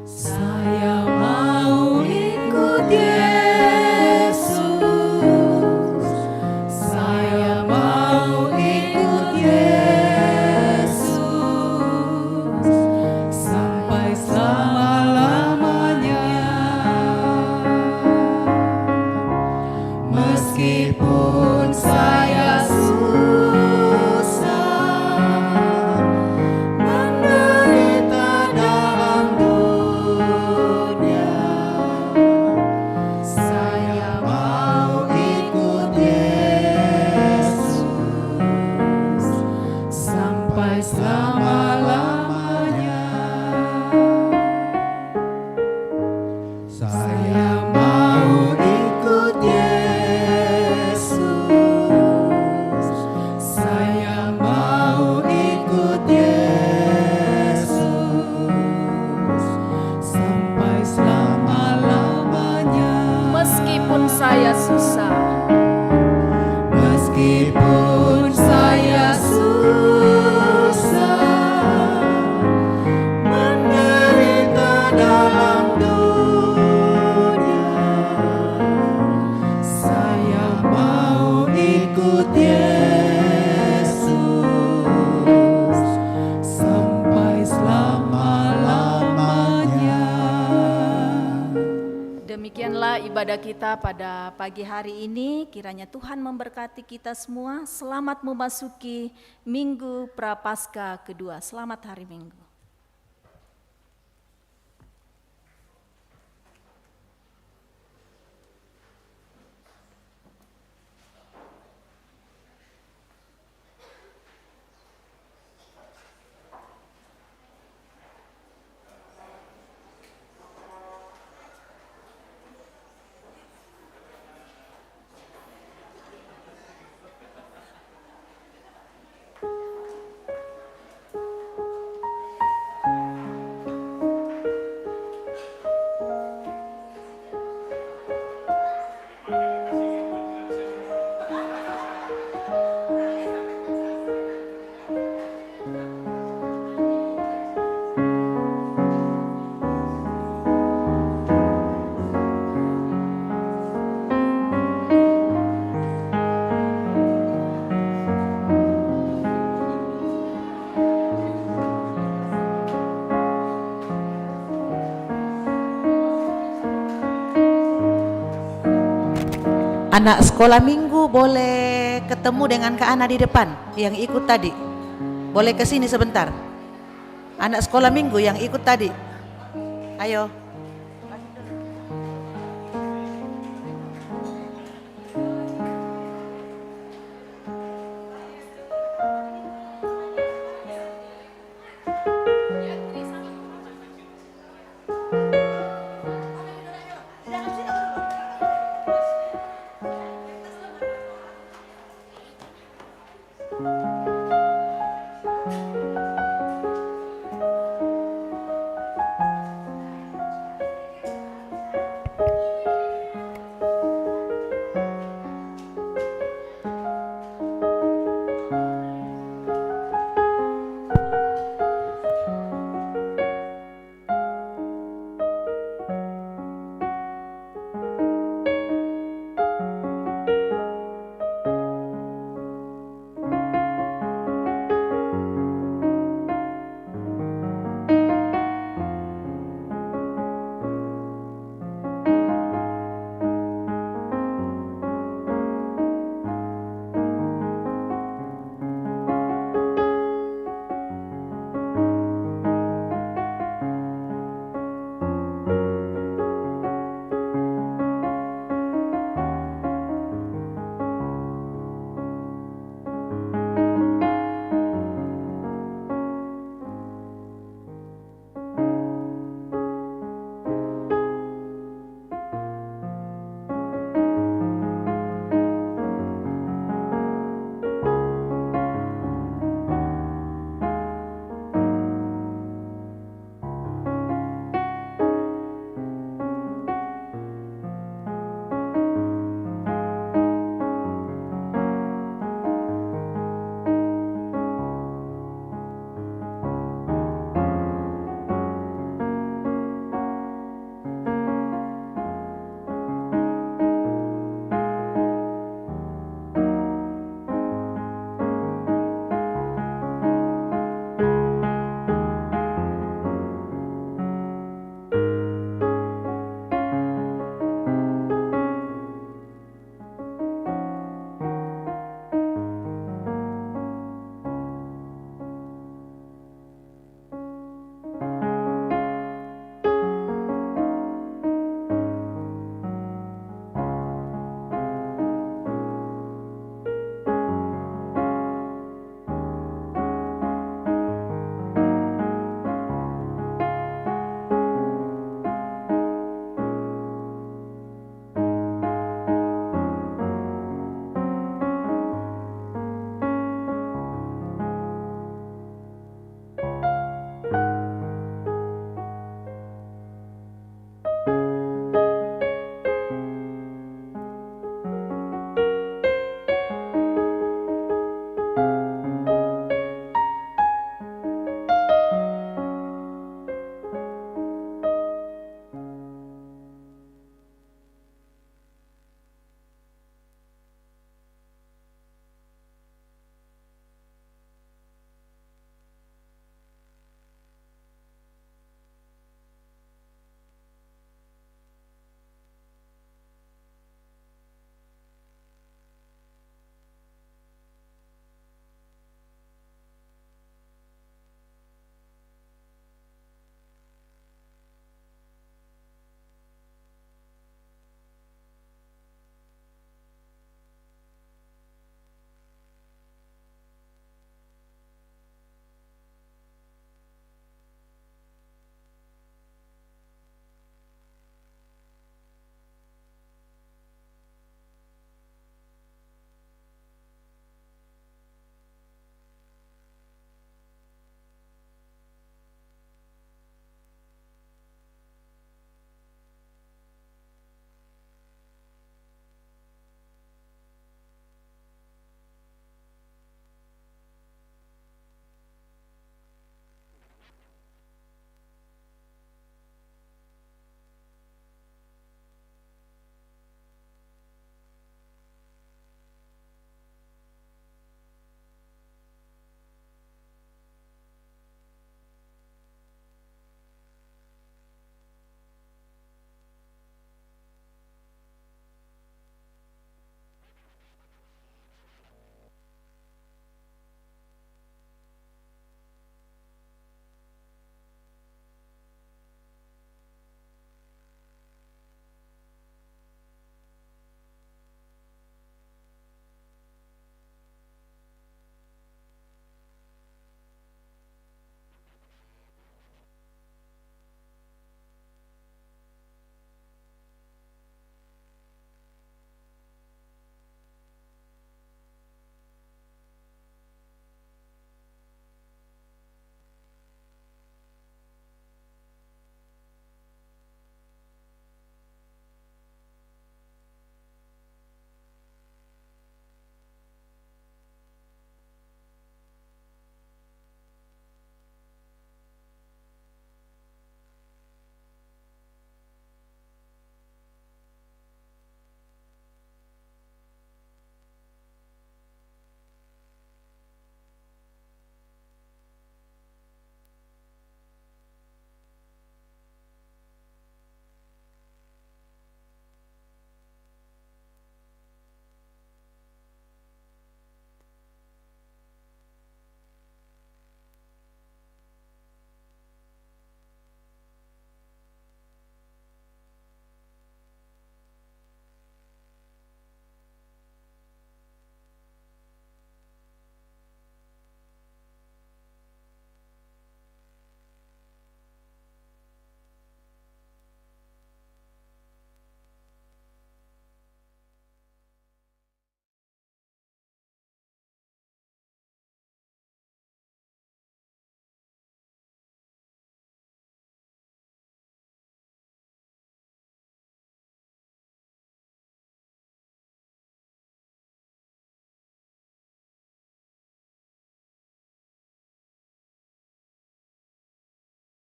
Saya mau ikut Yesus, saya susah, meskipun saya susah menderita dalam dunia, saya mau ikut Yesus sampai selama-lamanya. Demikianlah ibadah kita pada pagi hari ini. Kiranya Tuhan memberkati kita semua. Selamat memasuki Minggu Prapaskah kedua. Selamat hari Minggu. Anak sekolah minggu boleh ketemu dengan Kak Ana di depan yang ikut tadi. Boleh ke sini sebentar. Anak sekolah minggu yang ikut tadi. Ayo.